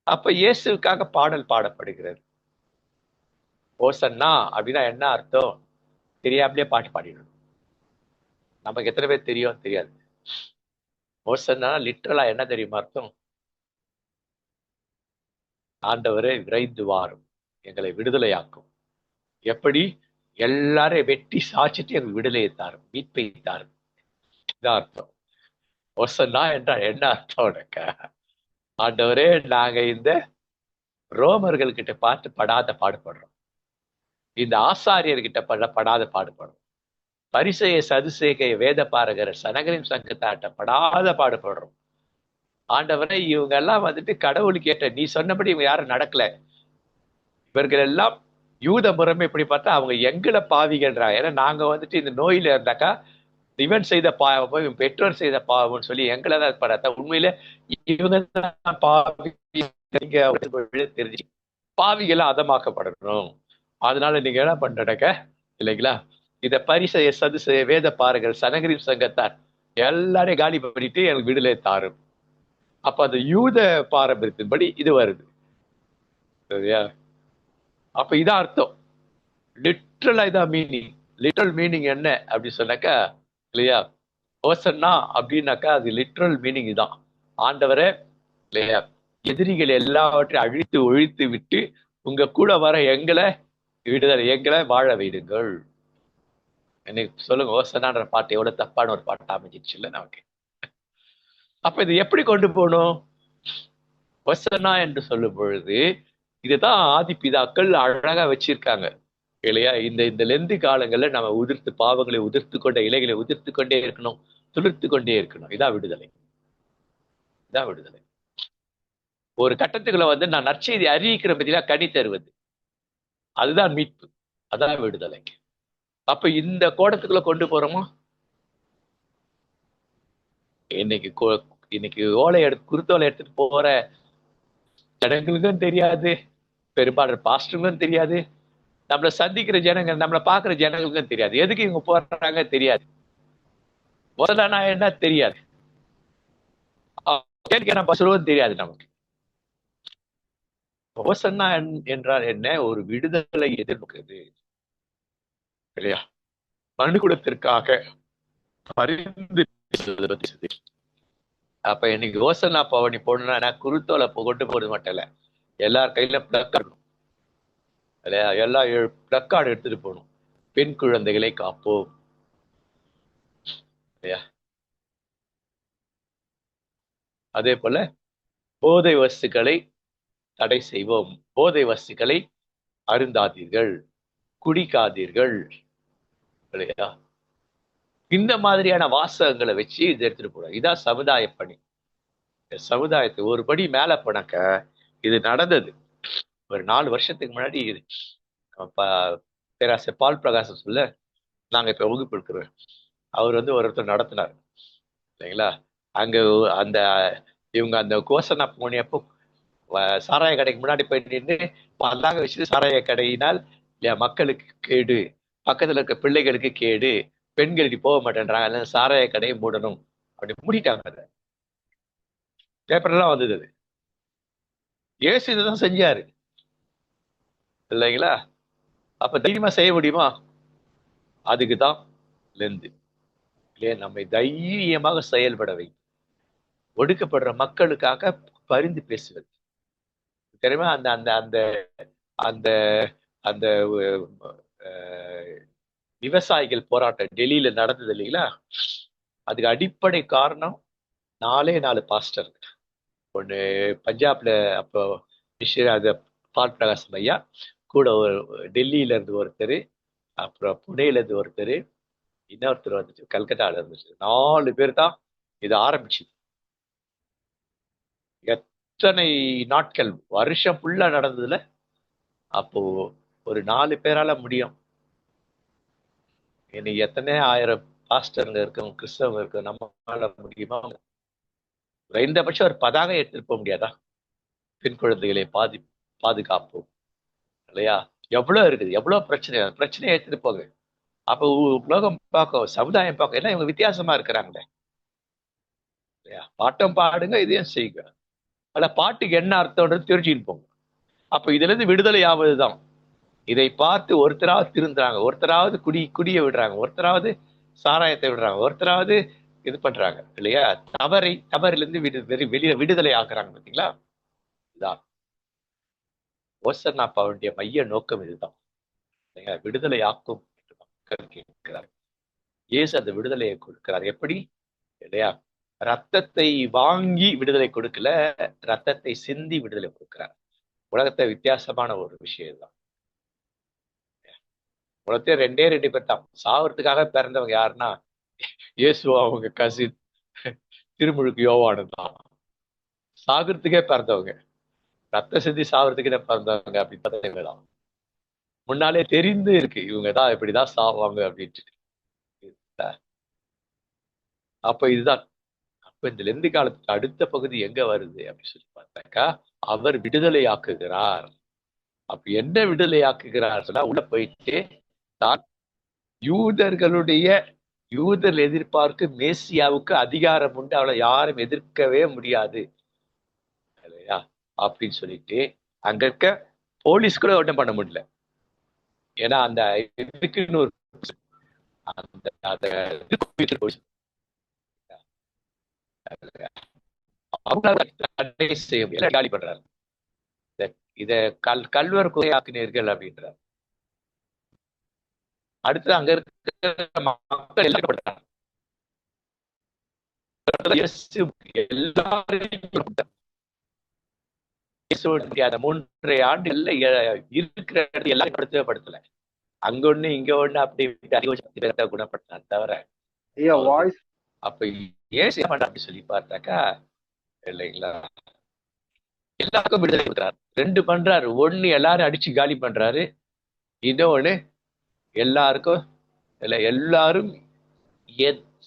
அப்ப இயேசுக்காக பாடல் பாடப்படுகிறது. ஓசன்னா அப்படின்னா என்ன அர்த்தம் தெரியாமலே பாட்டு பாடிடணும். நமக்கு எத்தனை பேர் தெரியும் தெரியாது. ஓசன்னா லிட்டரலா என்ன தெரியுமா அர்த்தம்? ஆண்டவரே விரைந்து வாரும், எங்களை விடுதலையாக்கும். எப்படி? எல்லாரையும் வெட்டி சாச்சிட்டு எங்களுக்கு விடுதலையை தாரும், மீட்பை தாரும். இதான் அர்த்தம். ஓசன்னா என்றால் என்ன அர்த்தம் உனக்கு? ஆண்டவரே நாங்க இந்த ரோமர்கள் கிட்ட பார்த்து படாத பாடுபடுறோம், இந்த ஆசாரியர்கிட்ட படாத பாடுபடுறோம், பரிசெய சதுசேகை வேத பாரகர் சனகரின் சங்கத்தாட்ட படாத பாடுபடுறோம். ஆண்டவரை இவங்க எல்லாம் கடவுளுக்கு ஏற்ற நீ சொன்னபடி இவங்க யாரும் நடக்கல. இவர்கள் எல்லாம் யூத முறைமை இப்படி பார்த்தா அவங்க எங்களை பாவிகள்றாங்க. ஏன்னா நாங்க இந்த நோயில இருந்தாக்கா இவன் செய்த பாவம், இவன் பெற்றோர் செய்த பாவம்னு சொல்லி எங்களை தான் பார்த்தா உண்மையில இவங்க தான் பாவி தெரிஞ்சு பாவிகளை அதமாக்கப்படணும். அதனால நீங்க என்ன பண்றக்க இல்லைங்களா? இத பரிசெய சதுசெய வேத பாரகர் சனகரின் சங்கத்தார் எல்லாரையும் காலி பண்ணிட்டு எனக்கு விடுதலை தாரும். அப்ப அந்த யூத பாரம்பரியத்தின்படி இது வருது. சரியா? அப்ப இதான் அர்த்தம். லிட்ரலா இதான் மீனிங். லிட்ரல் மீனிங் என்ன அப்படின்னு சொன்னாக்கா, இல்லையா, ஓசன்னா அப்படின்னாக்கா அது லிட்ரல் மீனிங் இதான். ஆண்டவரே, இல்லையா, எதிரிகள் எல்லாவற்றையும் அழித்து ஒழித்து விட்டு உங்க கூட வர எங்களை விடுதலை, எங்களை வாழ வைடுங்கள். எனக்கு சொல்லுங்க, ஓசனான்ற பாட்டு எவ்வளவு தப்பான ஒரு பாட்டு அமைஞ்சிச்சு இல்ல நமக்கு. அப்ப இது எப்படி கொண்டு போகணும்? ஓசனா என்று சொல்லும் பொழுது இதுதான் ஆதி பிதாக்கள் அழகா வச்சிருக்காங்க இல்லையா. இந்த இந்த லெந்து காலங்கள்ல நம்ம உதிர்த்து பாவங்களை உதிர்த்து கொண்ட இலைகளை உதிர்த்து கொண்டே இருக்கணும், துளிர்த்து கொண்டே இருக்கணும். இதான் விடுதலை. இதான் விடுதலை. ஒரு கட்டத்துக்குள்ள நான் நற்செய்தி அறிவிக்கிற பத்தியா கனி தருவது, அதுதான் மீட்பு, அதான் விடுதலை. அப்ப இந்த கோணத்துக்குள்ள கொண்டு போறோமா? இன்னைக்கு இன்னைக்கு குருத்தோலை எடுத்துட்டு போற ஜனங்களுக்கும் தெரியாது, பெரும்பாலும் பாஸ்டருக்கும் தெரியாது, நம்மளை சந்திக்கிற ஜனங்கள், நம்மளை பாக்குற ஜனங்களுக்கும் தெரியாது. எதுக்கு இவங்க போறாங்க தெரியாது. முதல்ல என்ன தெரியாது, பசுவும் தெரியாது நமக்கு. ஓசன்னா என்றால் என்ன? ஒரு விடுதலை எதிர்நோக்குது இல்லையா, மனுகுலத்திற்காக பரிந்து. அப்ப இன்னைக்கு ஓசன்னா பவனி போடணும்னா குருத்தோலை கொண்டு போட மாட்டேல, எல்லார் கையில பிளக்கார்டு இல்லையா, எல்லா பிளக்கார்டு எடுத்துட்டு போகணும். பெண் குழந்தைகளை காப்போம் இல்லையா. அதே போல போதை வஸ்துக்களை தடை செய்வோம். போதை வஸ்துக்களை அருந்தாதீர்கள், குடிக்காதீர்கள் இல்லையா. இந்த மாதிரியான வாசகங்களை வச்சு இது எடுத்துட்டு போறோம். இதான் சமுதாய பணி. சமுதாயத்தை ஒரு படி மேல போனாக்க இது நடந்தது ஒரு 4 வருஷத்துக்கு முன்னாடி. பேராசிரியர் பால் பிரகாசம் சொல்ல நாங்க இப்ப வகுப்பு இருக்கிறோம். அவர் ஒருத்தர் நடத்தினார் இல்லைங்களா. அங்க அந்த இவங்க அந்த கோசனா போனியப்போ சாராய கடைக்கு முன்னாடி போய் நின்று பல்லாக வச்சுட்டு, சாராய கடையினால் மக்களுக்கு கேடு, பக்கத்துல இருக்க பிள்ளைகளுக்கு கேடு, பெண்களுக்கு போக மாட்டேன்றாங்க, சாராய கடையை மூடணும் அப்படி மூடிட்டாங்க. அதை பேப்பர்லாம் வந்தது. அது ஏசு இதுதான் செஞ்சாரு இல்லைங்களா. அப்ப தைரியமா செய்ய முடியுமா? அதுக்குதான் லெந்து இல்லையா, நம்மை தைரியமாக செயல்பட வை, ஒடுக்கப்படுற மக்களுக்காக பரிந்து பேசுவது தெரியுமா. அந்த அந்த அந்த அந்த அந்த விவசாயிகள் போராட்டம் டெல்லியில நடந்தது இல்லைங்களா. அதுக்கு அடிப்படை காரணம் 4 பாஸ்டர். ஒண்ணு பஞ்சாப்ல அப்போ அது பால் பிரகாசம் ஐயா கூட, ஒரு டெல்லியில இருந்து ஒருத்தர், அப்புறம் புனேல இருந்து ஒருத்தர், இன்னொருத்தர் வந்துச்சு கல்கட்டால இருந்துச்சு. 4 பேர் தான் இது ஆரம்பிச்சு. எத்தனை நாட்கள், வருஷம் ஃபுல்லா நடந்ததுல அப்போ ஒரு 4 பேரால முடியும். இன்னைக்கு எத்தனை ஆயிரம் பாஸ்டருங்க இருக்கவங்க, கிறிஸ்தவங்க இருக்க, நம்மளால முடியுமா? குறைந்தபட்சம் ஒரு பதாகை எடுத்துட்டு போக முடியாதா? பெண் குழந்தைகளை பாதுகாப்போம் இல்லையா. எவ்வளவு இருக்குது, எவ்வளவு பிரச்சனையை எடுத்துட்டு போங்க. அப்ப உலகம் பார்க்கும், சமுதாயம் பார்க்கும், எல்லாம் இவங்க வித்தியாசமா இருக்கிறாங்களே இல்லையா. பாட்டம் பாடுங்க, இதையும் செய்யுங்க. ஆனா பாட்டுக்கு என்ன அர்த்தம்ன்றது தெரிஞ்சுன்னு போங்க. அப்ப இதுல இருந்து விடுதலை ஆவதுதான். இதை பார்த்து ஒருத்தராவது திருந்துறாங்க, ஒருத்தராவது குடிய விடுறாங்க, ஒருத்தராவது சாராயத்தை விடுறாங்க, ஒருத்தராவது இது பண்றாங்க இல்லையா. தவறிலிருந்து வெளியே விடுதலை ஆக்குறாங்க. பார்த்தீங்களா? இதுதான் ஓசன்னா பாவனுடைய மைய நோக்கம். இதுதான் விடுதலை ஆக்கும் என்று மக்கள் கேட்கிறார். இயேசு அந்த விடுதலையை கொடுக்கிறார். எப்படி இல்லையா? ரத்தத்தை வாங்கி விடுதலை கொடுக்கல, ரத்தத்தை சிந்தி விடுதலை கொடுக்கிறார். உலகத்தை வித்தியாசமான ஒரு விஷயம் தான். உலகத்தையும் 2 பேர் தான் சாவறதுக்காக பிறந்தவங்க. யாருன்னா இயேசு, அவங்க கசின் திருமுழுக்கு யோவானு தான். சாகிறதுக்கே பிறந்தவங்க, ரத்த சிந்தி சாகிறதுக்கே பிறந்தவங்க அப்படின்னு தான். முன்னாலே தெரிந்து இருக்கு இவங்கதான் இப்படிதான் சாவாங்க அப்படின்ட்டு. அப்ப இதுதான். அப்ப இந்த லெந்து காலத்துக்கு அடுத்த பகுதி எங்க வருது அப்படின்னு சொல்லி பார்த்தாக்கா, அவர் விடுதலை ஆக்குகிறார். அப்ப என்ன விடுதலை ஆக்குகிறார் சொன்னா, உள்ள போயிட்டு தான் யூதர் எதிர்பார்க்கு மேசியாவுக்கு அதிகாரம் உண்டு, அவளை யாரும் எதிர்க்கவே முடியாது இல்லையா அப்படின்னு சொல்லிட்டு அங்க இருக்க போலீஸ் கூட ஒன்றும் பண்ண முடியல. ஏன்னா அந்த இதுக்குன்னு ஒரு அந்த அந்த அவங்களால தடை செய்ய முடியல, காலி பண்றாரு. இத கல்வர் குறையாக்கினீர்கள் அப்படின்றார். அடுத்து அங்க இருக்கிற மக்கள் எல்லாரும் எல்லாரும் 3.5 ஆண்டுகள்ல இருக்கிற எல்லாரும் படுத்தல. அங்க ஒண்ணு இங்க ஒண்ணு அப்படி குணப்படுத்தினார் தவிர அப்ப ஏன் செய்ய மாட்டா அப்படி சொல்லி பார்த்தாக்கா இல்லைங்களா, எல்லாருக்கும் விடுதலை கொடுக்குறாரு. 2 பண்றாரு. ஒண்ணு எல்லாரும் அடிச்சு காலி பண்றாரு, இன்னொன்னு எல்லாருக்கும் இல்ல எல்லாரும்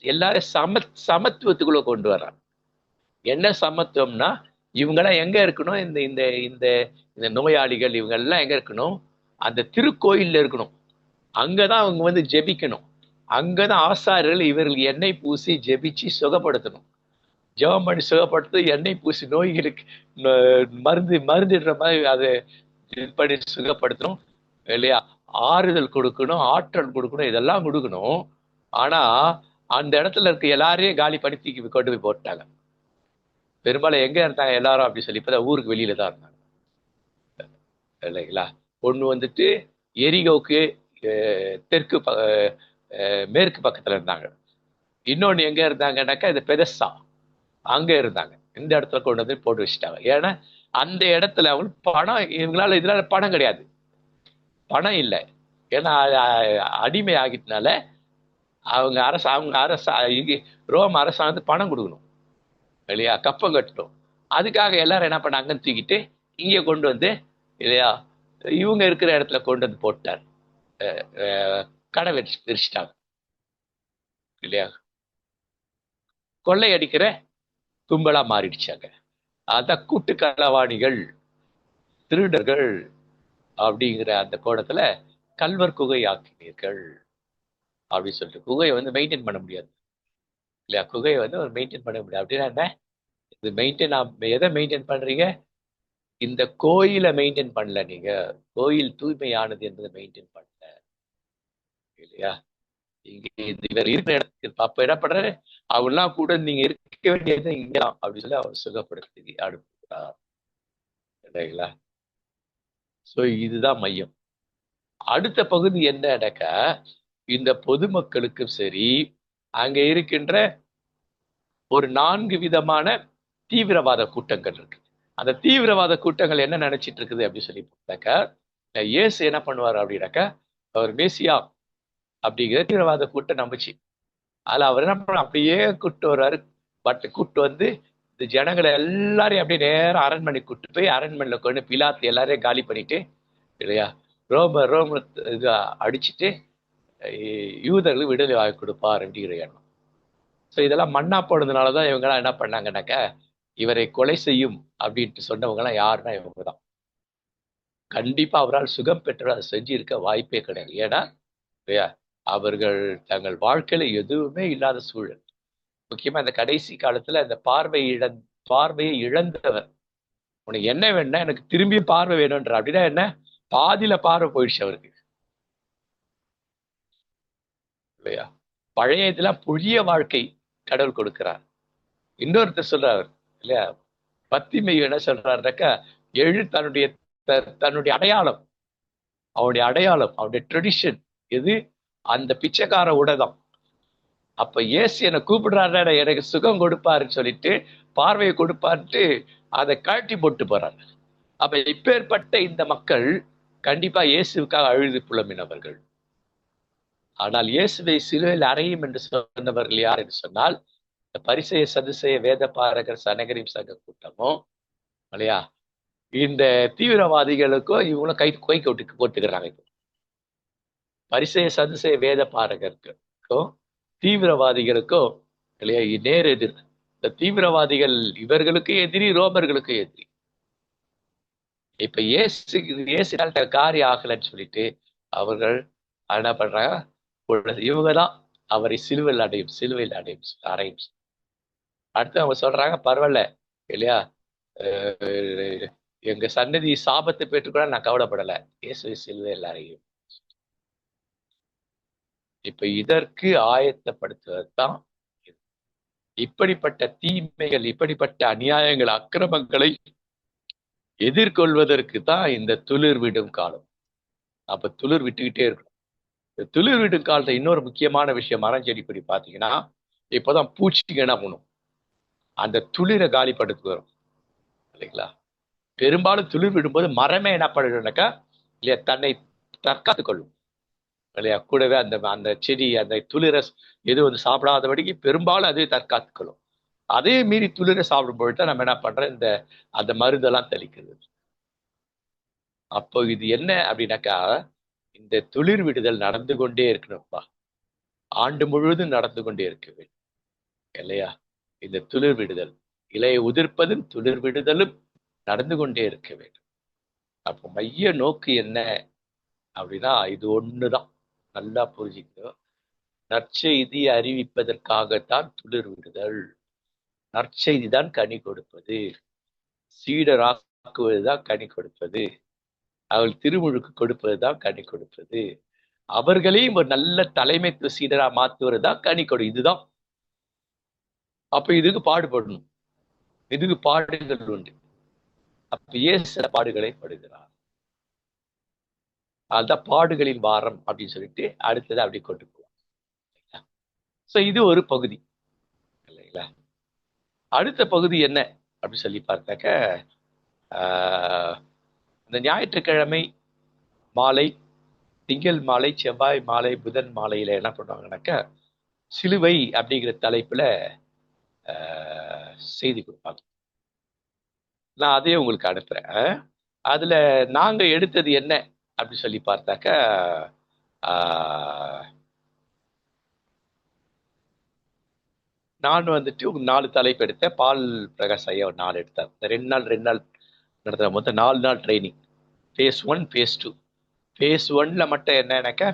எல்லாரும் சமத்துவத்துக்குள்ள கொண்டு வர்றாங்க. என்ன சமத்துவம்னா இவங்கெல்லாம் எங்க இருக்கணும், இந்த இந்த இந்த இந்த நோயாளிகள் இவங்க எல்லாம் எங்க இருக்கணும், அந்த திருக்கோயில்ல இருக்கணும். அங்கதான் அவங்க வந்து ஜெபிக்கணும். அங்கதான் ஆசாரியர்கள் இவர்கள் எண்ணெய் பூசி ஜெபிச்சு சுகப்படுத்தணும். ஜெபம் பண்ணி சுகப்படுத்து, எண்ணெய் பூசி நோய்களுக்கு மருந்துடுற மாதிரி அதை பண்ணி சுகப்படுத்தணும் இல்லையா, ஆறுதல் கொடுக்கணும், ஆற்றல் கொடுக்கணும், இதெல்லாம் கொடுக்கணும். ஆனா அந்த இடத்துல இருக்க எல்லாரையும் காலி படுத்தி கொண்டு போய் போட்டாங்க. பெரும்பாலும் எங்க இருந்தாங்க எல்லாரும் அப்படி சொல்லி இப்பதான் ஊருக்கு வெளியில தான் இருந்தாங்க இல்லைங்களா. ஒண்ணு வந்துட்டு எரிகோவுக்கு தெற்கு மேற்கு பக்கத்துல இருந்தாங்க. இன்னொன்னு எங்க இருந்தாங்கன்னாக்கா இது பெதஸ்தா, அங்க இருந்தாங்க. இந்த இடத்துல கொண்டு வந்து போட்டு வச்சுட்டாங்க. ஏன்னா அந்த இடத்துல அவங்களுக்கு பணம், இவங்களால இதனால பணம் கிடையாது, பணம் இல்லை. ஏன்னா அடிமை ஆகிட்டனால அவங்க ரோம் அரசாங்கத்துக்கு பணம் கொடுக்கணும் இல்லையா, கப்பம் கட்டணும். அதுக்காக எல்லாரும் என்ன பண்ணாங்கன்னு தூக்கிட்டு இங்கே கொண்டு வந்து இல்லையா இவங்க இருக்கிற இடத்துல கொண்டு வந்து போட்டார், கடை விரிச்சிட்டாங்க இல்லையா. கொள்ளை அடிக்கிற கும்பலா மாறிடுச்சாங்க. அதான் கூட்டு களவாணிகள், திருடர்கள் அப்படிங்கிற அந்த கோணத்துல கல்வர் குகை ஆக்கினீர்கள் அப்படின்னு சொல்லிட்டு குகையை வந்து மெயின்டைன் பண்ண முடியாது இல்லையா. குகையை வந்து ஒரு மெயின்டைன் பண்ண முடியாது. அப்படின்னா என்ன, இது மெயின்டைன் எதை மெயின்டைன் பண்றீங்க, இந்த கோயிலை மெயின்டைன் பண்ணல, நீங்க கோயில் தூய்மையானது என்பதை மெயின்டைன் பண்ணல இல்லையா. இங்க இவர் இருக்கிற இடத்துக்கு அப்ப என்ன பண்றாரு, அவெல்லாம் கூட நீங்க இருக்க வேண்டியது இங்கதான் அப்படின்னு சொல்லி அவர் சுகப்படுத்தி அனுப்புகிறார் இல்லைங்களா. சோ இதுதான் மையம். அடுத்த பகுதி என்னன்னாக்க, இந்த பொதுமக்களுக்கும் சரி அங்க இருக்கின்ற ஒரு 4 விதமான தீவிரவாத கூட்டங்கள் இருக்கு. அந்த தீவிரவாத கூட்டங்கள் என்ன நினைச்சிட்டு இருக்குது அப்படின்னு சொல்லி பார்த்தாக்கா, இயேசு என்ன பண்ணுவார் அப்படின்னாக்கா, அவர் மேசியா அப்படிங்கிற தீவிரவாத கூட்டம் நம்பிச்சு. அதுல அவர் என்ன பண்ண அப்படியே கூப்பிட்டு வர்றாரு. பட் கூப்பிட்டு வந்து இந்த ஜனங்களை எல்லாரையும் அப்படியே நேரம் அரண்மனை கூப்பிட்டு போய் அரண்மனையில கொண்டு பிலாத்து எல்லாரையும் காலி பண்ணிட்டு இல்லையா, ரோம இது அடிச்சுட்டு யூதர்களுக்கு விடுதலை வாங்கி கொடுப்பார் அப்படிங்கிற எண்ணம். ஸோ இதெல்லாம் மண்ணா போனதுனாலதான் இவங்கெல்லாம் என்ன பண்ணாங்கன்னாக்கா, இவரை கொலை செய்யும் அப்படின்ட்டு சொன்னவங்கலாம் யாருன்னா இவங்க தான். கண்டிப்பா அவரால் சுகம் பெற்று அதை செஞ்சு இருக்க வாய்ப்பே கிடையாது. ஏன்னா அவர்கள் தங்கள் வாழ்க்கையில எதுவுமே இல்லாத சூழல். முக்கியமா இந்த கடைசி காலத்துல இந்த பார்வையை இழந்தவர், உனக்கு என்ன வேணும்னா எனக்கு திரும்பியும் பார்வை வேணும்ன்ற, அப்படின்னா என்ன, பாதியில பார்வை போயிடுச்சு அவருக்கு இல்லையா. பழைய இதெல்லாம் புதிய வாழ்க்கை கடவுள் கொடுக்கிறார். இன்னொருத்தர் சொல்றாரு இல்லையா, பத்திமை என்ன சொல்றாருனாக்கா, தன்னுடைய அடையாளம், அவனுடைய ட்ரெடிஷன் எது, அந்த பிச்சைக்கார உடைதான். அப்ப இயேசு என்னை கூப்பிடுறாரு, எனக்கு சுகம் கொடுப்பாருன்னு சொல்லிட்டு பார்வையை கொடுப்பார்ட்டு அதை கழட்டி போட்டு போறாங்க. அப்ப இப்பேற்பட்ட இந்த மக்கள் கண்டிப்பா இயேசுக்காக அழுது புலம்பினவர்கள். ஆனால் இயேசுவை சிலுவையில் அறையும் என்று சொன்னவர்கள் யார் என்று சொன்னால், இந்த பரிசேய சதுசேய வேத பாரகர் சனகரிம் சங்க கூட்டமும் இல்லையா, இந்த தீவிரவாதிகளுக்கும் இவங்களும் கை போட்டுக்கிறாங்க. இப்போ பரிசேய சதுசேய வேத பாரகருக்கும் தீவிரவாதிகளுக்கும் இல்லையா நேர் எதிர். இந்த தீவிரவாதிகள் இவர்களுக்கு எதிரி, ரோமர்களுக்கு எதிரி. இப்ப இயேசு காரியம் ஆகலன்னு சொல்லிட்டு அவர்கள் என்ன பண்றாங்க, இவங்கதான் அவரை சிலுவையில் அறையும். அடுத்து அவங்க சொல்றாங்க, பரவாயில்ல இல்லையா, அஹ் எங்க சன்னதி சாபத்தை பெற்றுக்கூட நான் கவலைப்படல. இயேசு சிலுவை எல்லாரையும். இப்ப இதற்கு ஆயத்தப்படுத்துவது தான். இப்படிப்பட்ட தீமைகள், இப்படிப்பட்ட அநியாயங்கள், அக்கிரமங்களை எதிர்கொள்வதற்கு தான் இந்த துளிர் விடும் காலம். அப்ப துளிர் விட்டுக்கிட்டே இருக்கணும். இந்த துளிர் விடும் காலத்துல இன்னொரு முக்கியமான விஷயம், மரம் செடி கொடி பாத்தீங்கன்னா, இப்பதான் பூச்சிங்க என்ன பண்ணும், அந்த துளிரை காலிப்படுத்தி வரும் இல்லைங்களா. பெரும்பாலும் துளிர் விடும்போது மரமே என்ன பண்ணிடும்னாக்கா, இல்லையா, தன்னை தற்காத்துக் கொள்ளும் இல்லையா. கூடவே அந்த அந்த செடி அந்த துளிரை எது வந்து சாப்பிடாதபடிக்கு பெரும்பாலும் அது தற்காத்துக் கொள்ளும். அதே மீறி துளிரை சாப்பிடும் பொழுது நம்ம என்ன பண்றோம், இந்த அந்த மருந்தெல்லாம் தெளிக்கிறது. அப்போ இது என்ன அப்படின்னாக்கா, இந்த துளிர் விடுதல் நடந்து கொண்டே இருக்கணும்ப்பா. ஆண்டு முழுவதும் நடந்து கொண்டே இருக்க வேண்டும் இல்லையா. இந்த துளிர் விடுதல், இலையை உதிர்ப்பதும் துளிர் விடுதலும் நடந்து கொண்டே இருக்க வேண்டும். அப்போ மைய நோக்கு என்ன அப்படின்னா, இது ஒண்ணுதான். நல்லா புரிஞ்சுக்கணும். நற்செய்தி அறிவிப்பதற்காகத்தான் துளிர் விடுதல். நற்செய்தி தான் கனி கொடுப்பது. சீடராக்குவதுதான் கனி கொடுப்பது. அவள் திருமுழுக்கு கொடுப்பதுதான் கனி கொடுப்பது. அவர்களையும் ஒரு நல்ல தலைமைத்துவ சீடரா மாத்துவதுதான் கனி கொடு. இதுதான். அப்ப இதுக்கு பாடுபடணும். இதுக்கு பாடுகள் உண்டு. அப்ப இயேசு பாடுகளை படுகிறார். அதுதான் பாடுகளின் வாரம் அப்படின்னு சொல்லிட்டு அடுத்தது அப்படி கொண்டு போவாங்க. சோ இது ஒரு பகுதி இல்லைங்களா. அடுத்த பகுதி என்ன அப்படின்னு சொல்லி பார்த்தாக்க, இந்த ஞாயிற்றுக்கிழமை மாலை, திங்கள் மாலை, செவ்வாய் மாலை, புதன் மாலையில என்ன பண்ணுவாங்கன்னாக்க, சிலுவை அப்படிங்கிற தலைப்புல செய்தி கொடுப்பாங்க. நான் அதையே உங்களுக்கு அனுப்புறேன். அதுல நாங்க எடுத்தது என்ன அப்படி சொல்லி பார்த்தாக்க, நான் வந்துட்டு 4 தலைப்பு எடுத்தேன். பால் பிரகாஷ் ஐயா ஒரு 4 எடுத்தார். இந்த 2 நாள் நடத்துற மொத்தம் 4 நாள் ட்ரைனிங். phase 1, phase 2. phase 1ல மட்டும் என்னன்னாக்கா,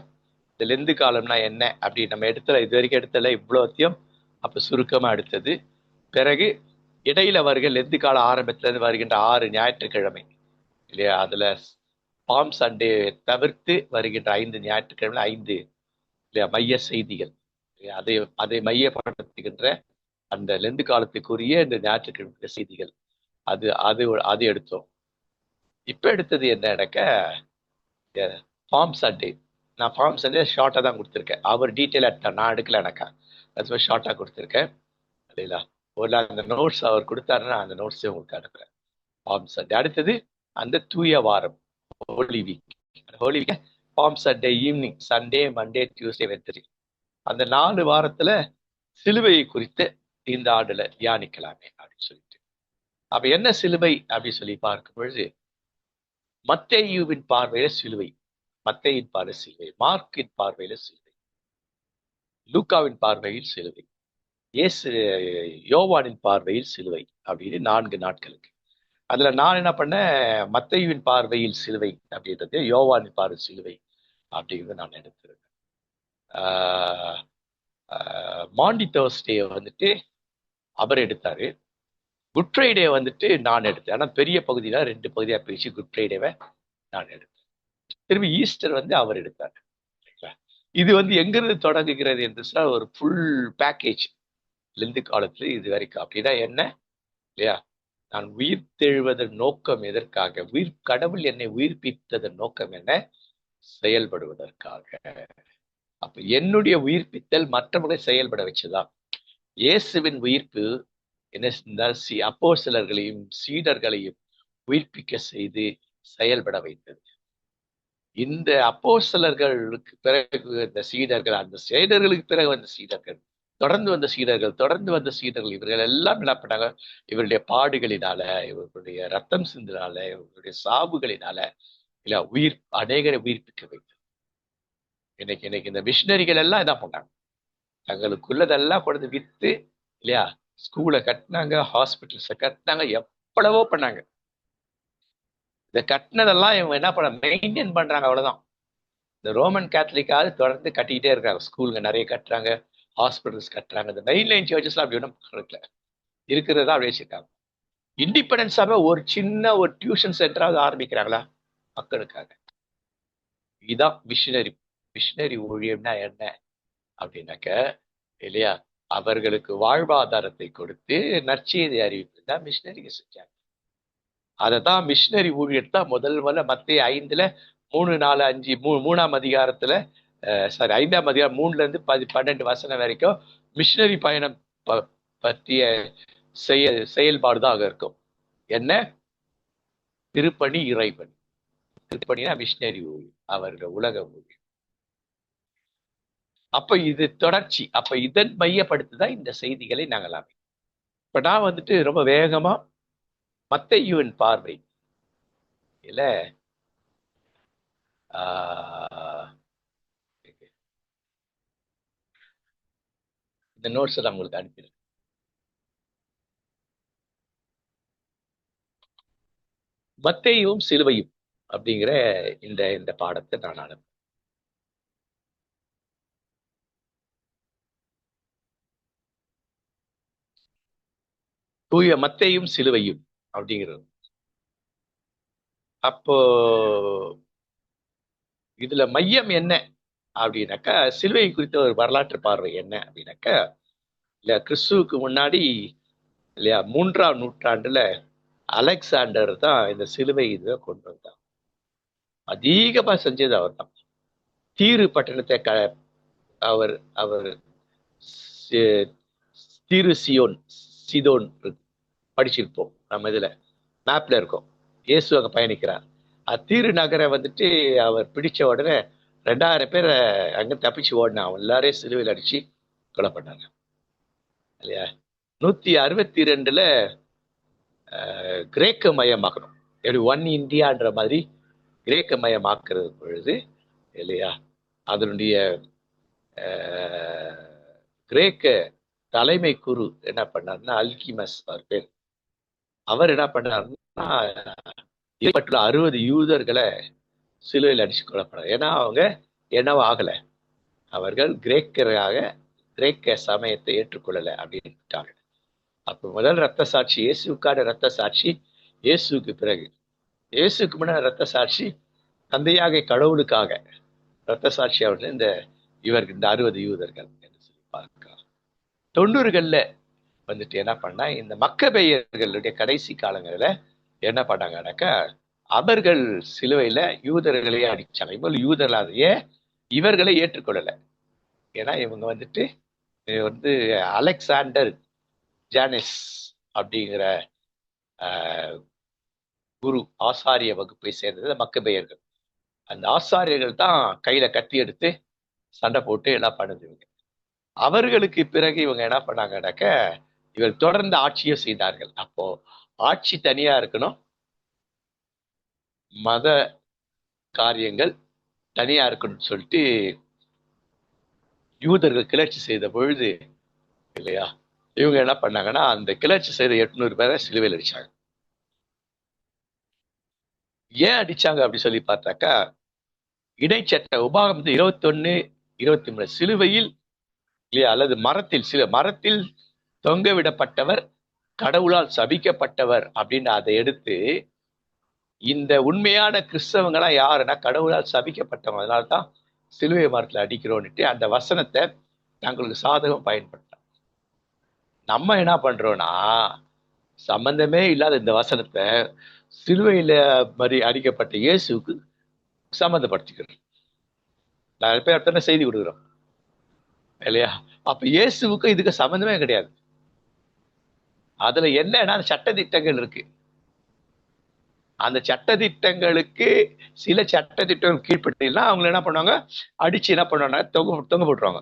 இந்த லெந்து காலம்னா என்ன அப்படி நம்ம எடுத்துல இது வரைக்கும் எடுத்தல இவ்வளோத்தையும் அப்ப சுருக்கமா எடுத்தது. பிறகு இடையில வருகிற லெந்து கால ஆரம்பத்துல இருந்து வருகின்ற 6 ஞாயிற்றுக்கிழமை இல்லையா, அதுல பாம் சண்டே தவிர்த்து வருகின்ற 5 ஞாயிற்றுக்கிழமை 5 இல்லையா மைய செய்திகள், அதை அதை மையப்படுத்துகின்ற அந்த லெந்து காலத்துக்குரிய இந்த ஞாயிற்றுக்கிழமை செய்திகள், அது அது அது எடுத்தோம். இப்ப எடுத்தது என்னன்னாக்க, ஃபார்ம் சண்டே. நான் ஃபார்ம் சண்டே ஷார்ட்டா தான் கொடுத்துருக்கேன். அவர் டீட்டெயில் எடுத்தார், நான் எடுக்கல. எனக்கா அது ஷார்ட்டா கொடுத்துருக்கேன் இல்லைங்களா. ஒரு அந்த நோட்ஸ் அவர் கொடுத்தாருன்னா அந்த நோட்ஸே உங்களுக்கு அனுப்புறேன். From Sunday. அடுத்தது அந்த தூய வாரம், holy week. Holy week from Sunday evening, Sunday Monday Tuesday Wednesday, அந்த 4 வாரத்துல சிலுவையை குறித்து இந்த ஆண்டுல தியானிக்கலாமே அப்படின்னு சொல்லிட்டு. அப்ப என்ன சிலுவை அப்படின்னு சொல்லி பார்க்கும் பொழுது, மத்தேயுவின் பார்வையில சிலுவை, மத்தேயின் பார்வை சிலுவை, மார்க்கின் பார்வையில சிலுவை, லூக்காவின் பார்வையில் சிலுவை, இயேசு யோவானின் பார்வையில் சிலுவை அப்படின்னு 4 நாட்களுக்கு. அதுல நான் என்ன பண்ணேன், மத்தேயுவின் பார்வையில் சிலுவை அப்படின்றது, யோவானின் பார்வை சிலுவை அப்படிங்கிறத நான் எடுத்திருக்கேன். மாண்டி தேர்ஸ்டே வந்துட்டு அவர் எடுத்தாரு. குட் ஃப்ரைடே வந்துட்டு நான் எடுத்தேன். ஆனா பெரிய பகுதியில 2 பகுதியா பிரிச்சு குட் ஃப்ரைடேவை நான் எடுத்தேன். திரும்பி ஈஸ்டர் வந்து அவர் எடுத்தார். இது வந்து எங்கிருந்து தொடங்குகிறது என்று சொன்னால், ஒரு ஃபுல் பேக்கேஜ் லெந்து காலத்துல இது வரைக்கும். அப்படின்னா என்ன இல்லையா, நான் உயிர் தெழுவதன் நோக்கம் எதற்காக, கடவுள் என்னை உயிர்ப்பித்ததன் நோக்கம் என்ன, செயல்படுவதற்காக. அப்ப என்னுடைய உயிர்ப்பித்தல் மற்றவர்களை செயல்பட வச்சுதான். இயேசுவின் உயிர்ப்பு என்ன, அப்போஸ்தலர்களையும் சீடர்களையும் உயிர்ப்பிக்க செய்து செயல்பட வைத்தது. இந்த அப்போஸ்தலர்களுக்கு பிறகு இந்த சீடர்கள், அந்த சீடர்களுக்கு பிறகு வந்த சீடர்கள், தொடர்ந்து வந்த சீடர்கள், இவர்கள் எல்லாம் என்ன பண்ணாங்க, இவருடைய பாடுகளினால, இவர்களுடைய ரத்தம் சிந்தினால, இவர்களுடைய சாவுகளினால இல்ல அநேகரை உயிர்ப்பிக்க வைத்தது. இன்னைக்கு இந்த மிஷினரிகள் எல்லாம் என்ன பண்ணாங்க, தங்களுக்குள்ளதெல்லாம் கொண்டு வித்து இல்லையா, ஸ்கூலை கட்டினாங்க, ஹாஸ்பிட்டல்ஸை கட்டினாங்க, எவ்வளவோ பண்ணாங்க. இதை கட்டினதெல்லாம் இவங்க என்ன பண்ண, மெயின்டைன் பண்றாங்க, அவ்வளவுதான். இந்த ரோமன் கேத்தலிக்காவது தொடர்ந்து கட்டிக்கிட்டே இருக்காங்க. ஸ்கூலுங்க நிறைய கட்டுறாங்க, ஹாஸ்பிட்டல்ஸ் கட்டுறாங்க. இந்த மெயின்லைன் சர்ச்சஸ்லாம் அப்படி ஒன்றும் இருக்கல, இருக்கிறதா அப்படி வச்சிருக்காங்க. இண்டிபெண்டன்ஸாக ஒரு சின்ன ஒரு டியூஷன் சென்டராவது ஆரம்பிக்கிறாங்களா மக்களுக்காக? இதுதான் மிஷினரி. மிஷினரி ஊழியம்னா என்ன அப்படின்னாக்க, இல்லையா, அவர்களுக்கு வாழ்வாதாரத்தை கொடுத்து நற்செய்தி அறிவிப்பு தான் மிஷினரிங்க செஞ்சாங்க. அதை தான் மிஷினரி ஊழியர் தான் முதல்ல மத்திய 5ல் 3, 4, 5 3ஆம் அதிகாரத்துல, சாரி 5ஆம் அதிகாரம் 3ல இருந்து 12 வசனம் வரைக்கும் மிஷினரி பயணம் பற்றிய செயல்பாடு தான் அங்க இருக்கும். என்ன? திருப்பணி, இறைப்பணி. திருப்பணினா மிஷினரி ஊழியம், அவர்கள் உலக ஊழியம். அப்ப இது தொடர்ச்சி. அப்ப இதன் மையப்படுத்திதான் இந்த செய்திகளை நாங்கள் அமைப்போம். இப்ப நான் வந்துட்டு ரொம்ப வேகமா மத்தேயுவின் பார்வை இல்ல, இந்த நோட்ஸ் நான் உங்களுக்கு அனுப்பிடுறேன். மத்தேயும் சிலுவையும் அப்படிங்கிற இந்த இந்த பாடத்தை நான் அனுப்பேன். தூய மத்தேயும் சிலுவையும் அப்படிங்கிறது. அப்போ இதுல மையம் என்ன அப்படின்னாக்கா, சிலுவை குறித்த ஒரு வரலாற்று பார்வை என்ன அப்படின்னாக்கா, இல்ல கிறிஸ்துவுக்கு முன்னாடி இல்லையா 3ஆம் நூற்றாண்டுல அலெக்சாண்டர் தான் இந்த சிலுவை இதை கொண்டு வந்தார். அதிகமா செஞ்சது அவர் தான். தீரு பட்டணத்தை அவர் அவர் தீரு சிதோன் படிச்சிருப்போம், நம்ம இதுல மேப்ல இருக்கும். இயேசு அங்க பயணிக்கிறார். தீரு நகரை வந்துட்டு அவர் பிடிச்ச உடனே 2000 பேர் அங்க தப்பிச்சு ஓடினா, அவன் எல்லாரையும் சிலுவையில் அடிச்சு கொலை பண்ணாங்க இல்லையா. 162ல கிரேக்க மயமாக்கணும், எப்படி ஒன் இந்தியான்ற மாதிரி கிரேக்க மயமாக்குறது பொழுது இல்லையா, அதனுடைய கிரேக்க தலைமை குரு என்ன பண்ணாருன்னா அல்கிமஸ் அவர் பேர். அவர் என்ன பண்ணாருன்னா 60 யூதர்களை சிலுவையில் அடிச்சு கொல்லப்படாது. ஏன்னா அவங்க என்னவோ ஆகல, அவர்கள் கிரேக்கராக கிரேக்க சமயத்தை ஏற்றுக்கொள்ளலை அப்படின்ட்டாங்க. அப்போ முதல் ரத்த சாட்சி இயேசுக்கான ரத்த சாட்சி இயேசுக்கு பிறகு, இயேசுக்கு முன்னாடி ரத்த சாட்சி தந்தையாக கடவுளுக்காக ரத்த சாட்சி அவர்கள் இந்த இவர்கள் இந்த 60 யூதர்கள் என்று சொல்லி பார்க்கலாம். 90கள்ல வந்துட்டு என்ன பண்ணா, இந்த மக்கபேயர்களுடைய கடைசி காலங்களில் என்ன பண்ணாங்கன்னாக்கா, அவர்கள் சிலுவையில யூதர்களையே அடிச்சாங்க. இப்போ யூதர்களாதையே இவர்களை ஏற்றுக்கொள்ளலை. ஏன்னா இவங்க வந்துட்டு வந்து அலெக்சாண்டர் ஜானிஸ் அப்படிங்கிற குரு ஆசாரிய வகுப்பை சேர்ந்தது மக்கபேயர்கள். அந்த ஆசாரியர்கள் தான் கையில கத்தி எடுத்து சண்டை போட்டு எல்லாம் பண்ணுதுங்க. அவர்களுக்கு பிறகு இவங்க என்ன பண்ணாங்கன்னாக்க, இவர் தொடர்ந்து ஆட்சியும் செய்தார்கள். அப்போ ஆட்சி தனியா இருக்கணும், மத காரியங்கள் தனியா இருக்கணும்னு சொல்லிட்டு யூதர்கள் கிளர்ச்சி செய்த பொழுது இல்லையா, இவங்க என்ன பண்ணாங்கன்னா அந்த கிளர்ச்சி செய்த 800 பேரை சிலுவையில் அடிச்சாங்க. ஏன் அடிச்சாங்க அப்படி சொல்லி பார்த்தாக்கா, இடைச்சட்ட உபாகம் 21, 23 சிலுவையில் இல்லையா, அல்லது மரத்தில் தொங்க விடப்பட்டவர் கடவுளால் சபிக்கப்பட்டவர் அப்படின்னு அதை எடுத்து, இந்த உண்மையான கிறிஸ்தவங்களாம் யாருன்னா கடவுளால் சபிக்கப்பட்டவங்க, அதனால்தான் சிலுவை மரத்தில் அடிக்கிறோன்னுட்டு அந்த வசனத்தை தங்களுக்கு சாதகம் பயன்படுத்த. நம்ம என்ன பண்றோம்னா, சம்பந்தமே இல்லாத இந்த வசனத்தை சிலுவையில மாதிரி அடிக்கப்பட்ட இயேசுக்கு சம்மந்தப்படுத்திக்கிறோம். நிறைய பேர் அத்தனை செய்தி கொடுக்குறோம் இல்லையா. அப்ப இயேசுவுக்கு இதுக்கு சம்பந்தமே கிடையாது. அதுல என்னன்னா சட்ட திட்டங்கள் இருக்கு. அந்த சட்ட திட்டங்களுக்கு சில சட்ட திட்டங்கள் கீழ்பட்டீங்கன்னா அவங்க என்ன பண்ணுவாங்க, அடிச்சு என்ன பண்ணுவாங்க, தொங்க போட்டுருவாங்க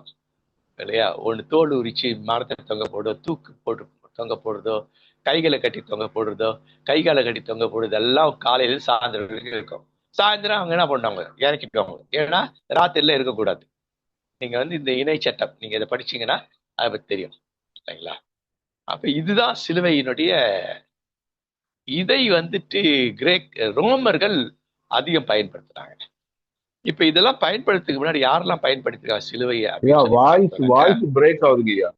இல்லையா. ஒன்று தோல் உரிச்சு மரத்தை தொங்க போடுறதோ, தூக்கு போட்டு தொங்க போடுறதோ, கைகளை கட்டி தொங்க போடுறதோ, கைகாலை கட்டி தொங்க போடுறது எல்லாம் காலையில சாயந்தரம் வரைக்கும் இருக்கும். சாயந்தரம் அவங்க என்ன பண்ணுவாங்க, இறக்கிட்டுவாங்க. ஏன்னா ராத்திரில இருக்கக்கூடாது. நீங்க வந்து இந்த இணை சட்டம் நீங்க இதை படிச்சீங்கன்னா அதை பத்தி தெரியும் சரிங்களா. அப்ப இதுதான் சிலுவையினுடைய. இதை வந்துட்டு ரோமர்கள் அதிகம் பயன்படுத்துறாங்க. இப்ப இதெல்லாம் பயன்படுத்துறதுக்கு முன்னாடி யாரெல்லாம் பயன்படுத்திருக்காங்க சிலுவையை? வாய்ஸ் பிரேக் ஆகுதுங்கய்யா.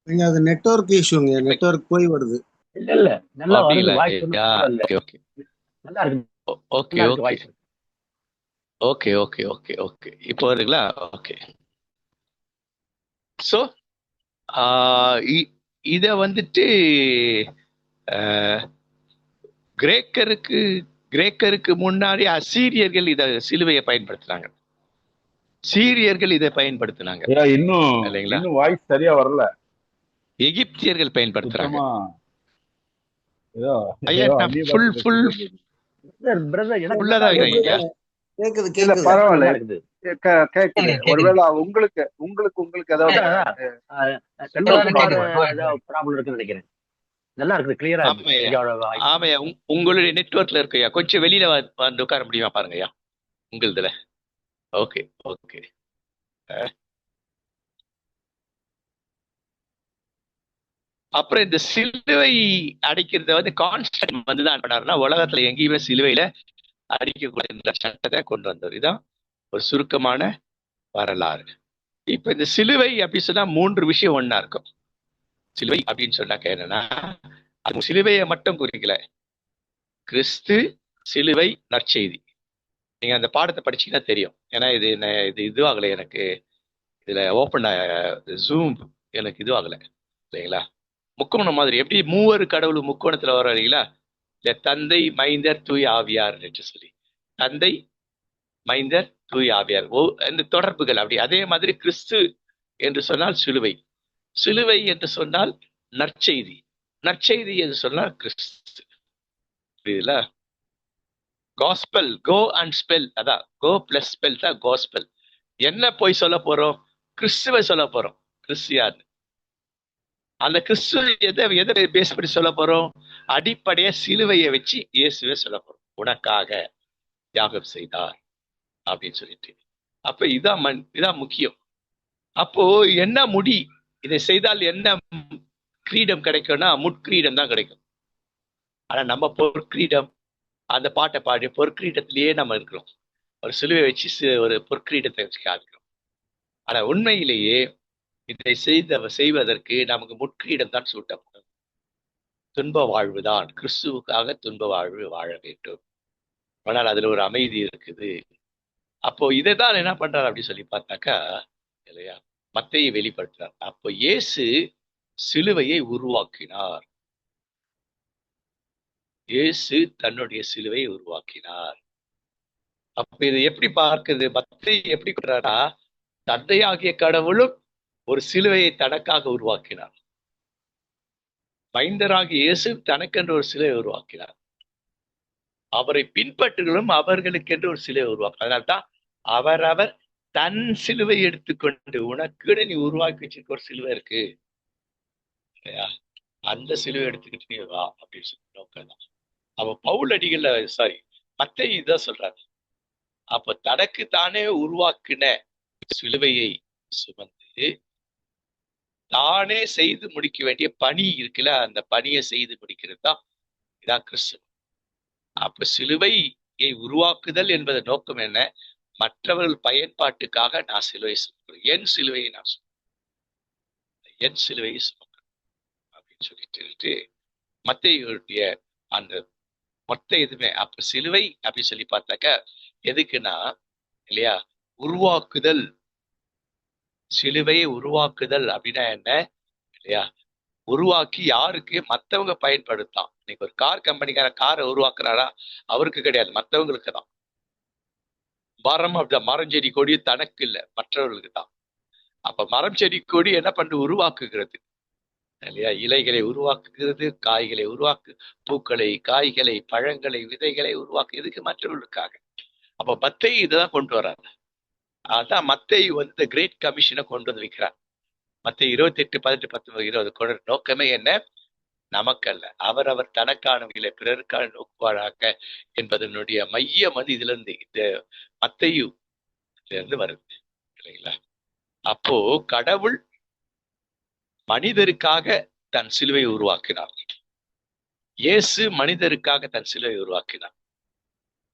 நீங்க அது நெட்வொர்க் இஷ்யூங்க, இப்ப நெட்வொர்க் போய் வருது. இல்ல இல்ல நல்லா வருது அப்படிங்களா? வாய்ஸ், ஒன்றும் இல்ல. ஓகே ஓகே நல்லா இருக்கு, ஓகே நல்லா இருக்கு okay voice. Okay okay okay okay இப்போ வருங்களா? ஓகே. ஸோ இத வந்துட்டு அஹ், கிரேக்கருக்கு கிரேக்கருக்கு முன்னாடி அசீரியர்கள் இத சிலுவையை பயன்படுத்துனாங்க, சீரியர்கள் இதை பயன்படுத்தினாங்க ஐயா இன்னும் இல்லைங்களா? இன்னும் வாய்ஸ் சரியா வரல. எகிப்தியர்கள் பயன்படுத்துறாங்க. சுத்தமா ஏதோ ஐயா ஏதோ நான் அந்நிய ஃபுல் பாஷை ஃபுல் பேசிட்டு இருந்தது. பிரதர் எனக்கு ஃபுல்லா நல்லா தான் வைக்கிறேன் இருக்குது, ஐயா. கேக்குது இல்ல கேக்குது. பரவாயில்ல, நல்லா இருக்குது. கேக்குது. ஒருவேளை உங்களுக்கு உங்களுக்கு உங்களுக்கு ஏதாவது செல்வராஜ் ப்ராப்ளம். ஏதாவது ப்ராப்ளம் இருக்குன்னு நினைக்கிறேன். நல்லா இருக்குது, கிளியரா இருக்கு ஆமாய்யா ஐயாவோட வாய்ஸ். ஆமாய்யா உங்களுடைய நெட்வொர்க்ல இருக்கு ஐயா. கொஞ்சம் வெளியில வந்து உட்கார முடியுமா பாருங்க ஐயா உங்களுதுல. Okay okay. அப்புறம் இந்த சிலுவை அடிக்கிறத வந்து கான்ஸ்டன்ட் வந்து தான் பண்ணாருன்னா, உலகத்துல எங்கேயுமே சிலுவையில அடிக்கக்கூடிய சட்டத்தை கொண்டு வந்தவர். இதுதான் ஒரு சுருக்கமான வரலாறு. இப்ப இந்த சிலுவை அப்படி சொன்னா 3 விஷயம் ஒண்ணா இருக்கும். சிலுவை அப்படின்னு சொன்னாக்க என்னன்னா, அது சிலுவையை மட்டும் குறிக்கல, கிறிஸ்து, சிலுவை, நற்செய்தி. நீங்க அந்த பாடத்தை படிச்சீங்கன்னா தெரியும். ஏன்னா இது இதுவாகலை எனக்கு, இதுல ஓப்பன் ஜூம் எனக்கு இதுவாகலை இல்லைங்களா? முக்கோணம் மாதிரி எப்படி மூவர் கடவுள் முக்கோணத்துல வர இல்லைங்களா? இல்ல தந்தை மைந்தர் தூய் ஆவியார் என்று சொல்லி, தந்தை மைந்தர் தூய் ஆவியார் இந்த தொடர்புகள் அப்படி. அதே மாதிரி கிறிஸ்து என்று சொன்னால் சிலுவை, சிலுவை என்று சொன்னால் நற்செய்தி, நற்செய்தி என்று சொன்னால் கிறிஸ்து. புரியுதுல? காஸ்பல், கோ அண்ட் ஸ்பெல், அதான் கோ பிளஸ் ஸ்பெல் தான் காஸ்பல். என்ன போய் சொல்ல போறோம்? கிறிஸ்துவை சொல்ல போறோம். கிறிஸ்தியார் அந்த கிறிஸ்துவ எதை பேஸ் பண்ணி சொல்ல போறோம்? அடிப்படையா சிலுவையை வச்சு இயேசுவே சொல்ல போறோம். உனக்காக தியாகம் செய்தார் அப்படின்னு சொல்லிட்டு. அப்ப இதான் முக்கியம். அப்போ என்ன இதை செய்தால் என்ன கிரீடம் கிடைக்கும்னா, முட்கிரீடம் தான் கிடைக்கும். ஆனா நம்ம பொற்கிரீடம், அந்த பாட்டை பாடி பொற்கிரீடத்திலேயே நம்ம இருக்கிறோம். ஒரு சிலுவை வச்சு ஒரு பொற்கிரீடத்தை வச்சு காமிக்கிறோம். ஆனா உண்மையிலேயே இதை செய்வதற்கு நமக்கு முட்கிரீடம் தான் சூட்டப்படும். துன்ப வாழ்வு தான், கிறிஸ்துவுக்காக துன்ப வாழ்வு வாழ வேண்டும். ஆனால் அதுல ஒரு அமைதி இருக்குது. அப்போ இதைதான் என்ன பண்றாரு அப்படி சொல்லி பார்த்தாக்கா இல்லையா, மத்தேயு வெளிப்படுத்துறார். அப்போ இயேசு சிலுவையை உருவாக்கினார். இயேசு தன்னுடைய சிலுவையை உருவாக்கினார். அப்ப இதை எப்படி பார்க்குது மத்தேயு? எப்படி பண்றாரா, தந்தையாகிய கடவுளும் ஒரு சிலுவையை தனக்காக உருவாக்கினார். மைந்தராகிய இயேசு தனக்கென்று ஒரு சிலுவை உருவாக்கினார். அவரை பின்பற்றுகளும் அவர்களுக்கென்று ஒரு சிலுவை உருவாக்கினார். அதனால்தான் அவரவர் தன் சிலுவை எடுத்துக்கொண்டு, உனக்கு நீ உருவாக்கி வச்சிருக்க ஒரு சிலுவை இருக்கு இல்லையா, அந்த சிலுவை எடுத்துக்கிட்டு நீ வா அப்படின்னு சொல்லி நோக்கம் தான். அப்ப பவுல் அடிகள்ல மத்தேயு இதான் சொல்றாரு. அப்ப தனக்கு தானே உருவாக்கின சிலுவையை சுமந்து தானே செய்து முடிக்க வேண்டிய பணி இருக்குல்ல, அந்த பணியை செய்து முடிக்கிறது தான் இதான் கிறிஸ்துவ. அப்ப சிலுவையை உருவாக்குதல் என்பது நோக்கம் என்ன? மற்றவர்கள் பயன்பாட்டுக்காக நான் சிலுவை சுமக்கிறேன், என் சிலுவையை நான் என் சிலுவையை சுமக்கிறேன் அப்படின்னு சொல்லிட்டு மத்தேயுடைய அந்த மொத்த எதுவுமே. அப்ப சிலுவை அப்படின்னு சொல்லி பார்த்தாக்க எதுக்குன்னா இல்லையா, உருவாக்குதல். சிலுவையை உருவாக்குதல் அப்படின்னா என்ன இல்லையா, உருவாக்கி யாருக்கு? மற்றவங்க பயன்படுத்தான். இன்னைக்கு ஒரு கார் கம்பெனிக்கார காரை உருவாக்குறாரா? அவருக்கு கிடையாது, மற்றவங்களுக்கு தான். மரம் செடி கொடி தனக்கு இல்லை, மற்றவர்களுக்கு தான். அப்ப மரம் செடி கொடி என்ன பண்ணு? உருவாக்குகிறது இல்லையா, இலைகளை உருவாக்குகிறது, காய்களை பூக்களை, காய்களை, பழங்களை, விதைகளை உருவாக்கு. எதுக்கு? மற்றவர்களுக்காக. அப்ப மத்தேயு இதுதான் கொண்டு வர்றாங்க. அதான் மத்தேயு வந்து கிரேட் கமிஷனை கொண்டு வந்து வைக்கிறார். மத்தேயு 28, 18, 19, 20 கொண்டு நோக்கமே என்ன? நமக்கல்ல, அவரவர் தனக்கானவர்களை பிறருக்கான நோக்குவாராக என்பதனுடைய மையம் வந்து இதுல இருந்து, இந்த மத்தேயு இருந்து வருது இல்லைங்களா? அப்போ கடவுள் மனிதருக்காக தன் சிலுவை உருவாக்கினார். இயேசு மனிதருக்காக தன் சிலுவை உருவாக்கினார்.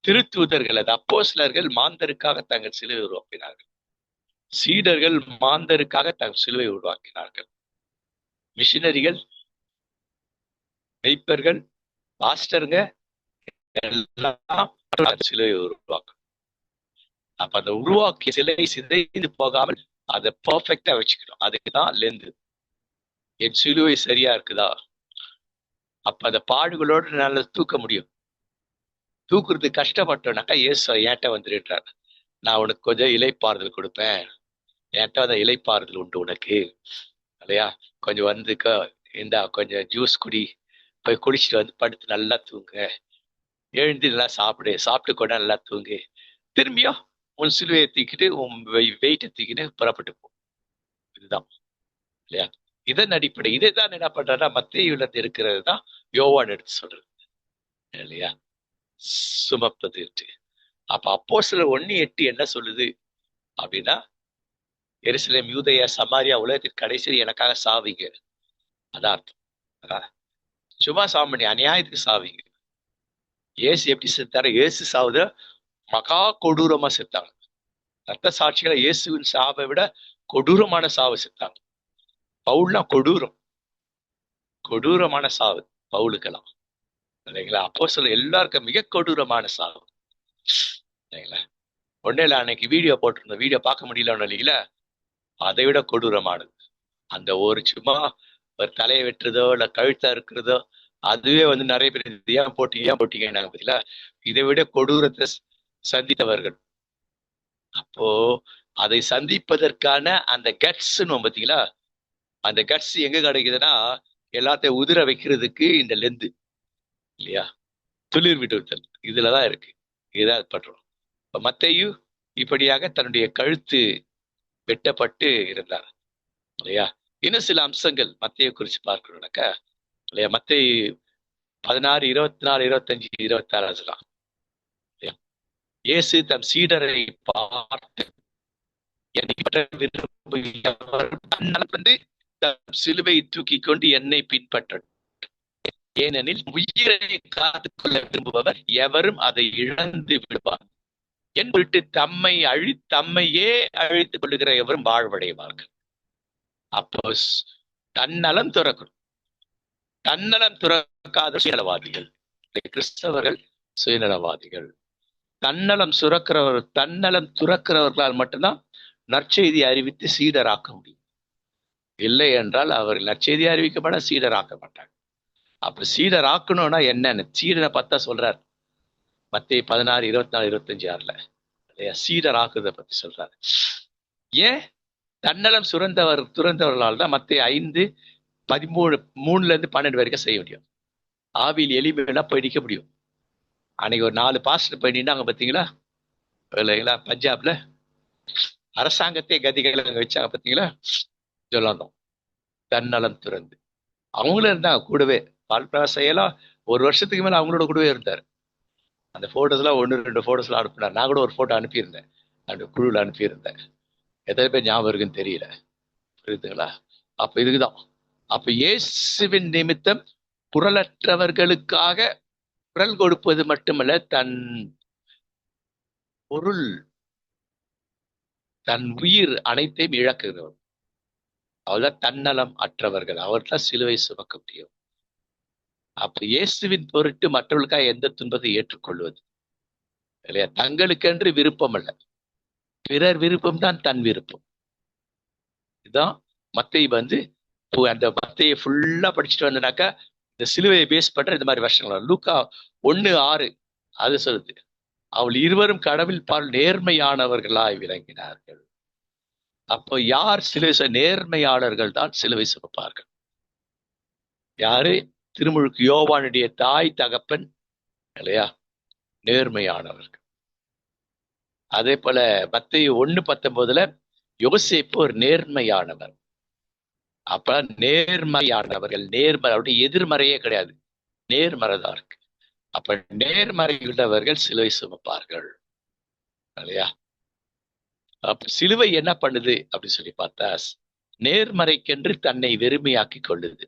திருத்தூதர்கள், அது அப்போஸ்தலர்கள் மாந்தருக்காக தங்கள் சிலுவை உருவாக்கினார்கள். சீடர்கள் மாந்தருக்காக தங்கள் சிலுவை உருவாக்கினார்கள். மிஷினரிகள், மெய்ப்பர்கள், பாஸ்டருங்க எல்லாம் சிலையை உருவாக்கும். அப்ப அந்த உருவாக்கிய சிலை சிதைந்து போகாமல் அதை பர்ஃபெக்டா வச்சுக்கணும். அதுக்குதான் லெந்து. என் சிலுவை சரியா இருக்குதா? அப்ப அந்த பாடுகளோடு நல்லா தூக்க முடியும். தூக்குறது கஷ்டப்பட்டோம்னாக்கா இயேசு என்கிட்ட வந்துடுறாரு. நான் உனக்கு கொஞ்சம் இலைப்பாறுதல் கொடுப்பேன். என்கிட்ட அந்த இலைப்பாறுதல் உண்டு உனக்கு, இல்லையா? கொஞ்சம் வந்துக்க, இந்தா கொஞ்சம் ஜூஸ் குடி, போய் குடிச்சிட்டு வந்து படுத்து நல்லா தூங்க, எழுந்து நல்லா சாப்பிடு, சாப்பிட்டு கூட நல்லா தூங்கு, திரும்பியும் உன் சிலுவையை தூக்கிட்டு உன் வெயிட்டை தூக்கிட்டு புறப்பட்டு போ. இதுதான், இல்லையா? இதன் அடிப்படை இதைதான் என்ன பண்றா மத்தேயுல இருக்கிறது தான் யோவான் எடுத்து சொல்றது, இல்லையா? சுமப்பது. அப்ப அப்போஸ்தலர் 1:8 என்ன சொல்லுது அப்படின்னா, எருசலேம், யூதேயா, சமாரியா, உலகத்தின் கடைசி எனக்காக சாவிங்க. அதான் அர்த்தம். சும்மா சாமணி அநியாயத்துக்கு சாவிங்க. ஏசு எப்படி செத்தாரு? ஏசு சாவுத மகா கொடூரமா செத்தாங்க. ரத்த சாட்சிகளை இயேசுவின் சாவை விட கொடூரமான சாவு செத்தாங்க. பவுல்லாம் கொடூரமான சாவு பவுலுக்கெல்லாம், இல்லைங்களா? அப்போஸ்தலர் எல்லாருக்கும் மிக கொடூரமான சாவு, இல்லைங்களா? ஒன்னில அன்னைக்கு வீடியோ போட்டிருந்த வீடியோ பார்க்க முடியல இல்லைங்களா? அதை விட கொடூரமானது. அந்த ஒரு சும்மா ஒரு தலையை வெட்டுறதோ இல்ல கழுத்தா இருக்கிறதோ, அதுவே நிறைய பேர் ஏன் போட்டீங்க பார்த்தீங்களா? இதை விட கொடூரத்தை சந்தித்தவர்கள். அப்போ அதை சந்திப்பதற்கான அந்த கட்ஸ்ன்னு பார்த்தீங்களா? அந்த கட்ஸ் எங்க கிடைக்குதுன்னா, எல்லாத்தையும் உதிர வைக்கிறதுக்கு இந்த லெந்து, இல்லையா? துளிர் விடுதல் இதுலதான் இருக்கு. இதான் பண்றோம். இப்ப மத்தேயு இப்படியாக தன்னுடைய கழுத்து வெட்டப்பட்டு இருந்தார், இல்லையா? இன்னும் சில அம்சங்கள் மத்தேயு குறித்து பார்க்கணும்னாக்கா, இல்லையா? மத்தேயு 16, 24, 25, 26 சொல்லலாம். இயேசு தம் சீடரை பார்த்து சிலுவை தூக்கி கொண்டு என்னை பின்பற்ற, ஏனெனில் உயிரை காத்துக்கொள்ள விரும்புபவர் எவரும் அதை இழந்து விடுவார். என் விட்டு தம்மையே அழித்துக் கொள்ளுகிற எவரும் வாழ்வடைவார்கள். அப்போ தன்னலம் துறக்கணும். தன்னலம் துறக்காத சுயநலவாதிகள், கிறிஸ்தவர்கள் சுயநலவாதிகள். தன்னலம் துறக்கிறவர்களால் மட்டும்தான் நற்செய்தி அறிவித்து சீடராக்க முடியும். இல்லை என்றால் அவர்கள் நற்செய்தி அறிவிக்கப்பட சீடராக்க மாட்டாங்க. அப்ப சீடராக்கணும்னா என்னன்னு சீடனை பார்த்தா சொல்றாரு மத்தேயு 16, 24, 25 இல்லையா? சீடராக்குறத பத்தி சொல்றாரு. ஏன்? தன்னலம் துறந்தவர்களால் தான் மத்தேயு 5, 13, 3-12 வரைக்கும் செய்ய முடியும். ஆவியில் எளிமையா போயிடிக்க முடியும். அன்னைக்கு ஒரு 4 பாஸ்டர் பண்ணிட்டாங்க பார்த்தீங்களா, இல்லைங்களா? பஞ்சாப்ல அரசாங்கத்தை கதிகளை வச்சாங்க பார்த்தீங்களா? சொல்லணும் தன்னலம் துறந்து அவங்களும் இருந்தாங்க கூடவே. பால்பிராசையெல்லாம் 1 வருஷத்துக்கு மேல அவங்களோட கூடவே இருந்தார். அந்த போட்டோஸ் எல்லாம் 1-2 போட்டோஸ் எல்லாம் அனுப்பினார். நான் கூட ஒரு போட்டோ அனுப்பியிருந்தேன், அந்த குழுவில் அனுப்பியிருந்தேன். எத்தனை பேர் ஞாபகம் இருக்குன்னு தெரியல, புரியுதுங்களா? அப்ப இதுக்குதான். அப்ப இயேசுவின் நிமித்தம் குரலற்றவர்களுக்காக குரல் கொடுப்பது மட்டுமல்ல, தன் பொருள், தன் உயிர் அனைத்தையும் இழக்குகிறவர். அவர்தான் தன்னலம் அற்றவர்கள். அவர் தான் சிலுவை சுமக்க முடியும். அப்ப இயேசுவின் பொருட்டு மற்றவர்களுக்காக எந்த துன்பத்தை ஏற்றுக்கொள்வது, இல்லையா? தங்களுக்கென்று விருப்பம் அல்ல, பிறர் விருப்பம் தான் தன் விருப்பம். இதுதான் மத்தேயு அந்த மத்தேயு ஃபுல்லா படிச்சுட்டு வந்தனாக்கா இந்த சிலுவையை பேஸ் பண்ற இந்த மாதிரி வருஷங்கள். லூக்கா 1:6 அது சொல்லுது, அவள் இருவரும் கடவுள் பால் நேர்மையானவர்களாய் விளங்கினார்கள். அப்போ யார் சிலுவை? நேர்மையாளர்கள் தான் சிலுவை சுமப்பார்கள். யாரு? திருமுழுக்கு யோவானுடைய தாய் தகப்பன், இல்லையா? நேர்மையானவர்கள். அதே போல மத்தேயு 1:19 யோசேப்பு ஒரு நேர்மையானவர். அப்ப நேர்மையானவர்கள், நேர்மறை எதிர்மறையே கிடையாது, நேர்மறைதான் இருக்கு. அப்ப நேர்மறை உள்ளவர்கள் சிலுவை சுமப்பார்கள், இல்லையா? அப்ப சிலுவை என்ன பண்ணுது அப்படின்னு சொல்லி பார்த்தா, நேர்மறைக்கென்று தன்னை வெறுமையாக்கி கொள்ளுது.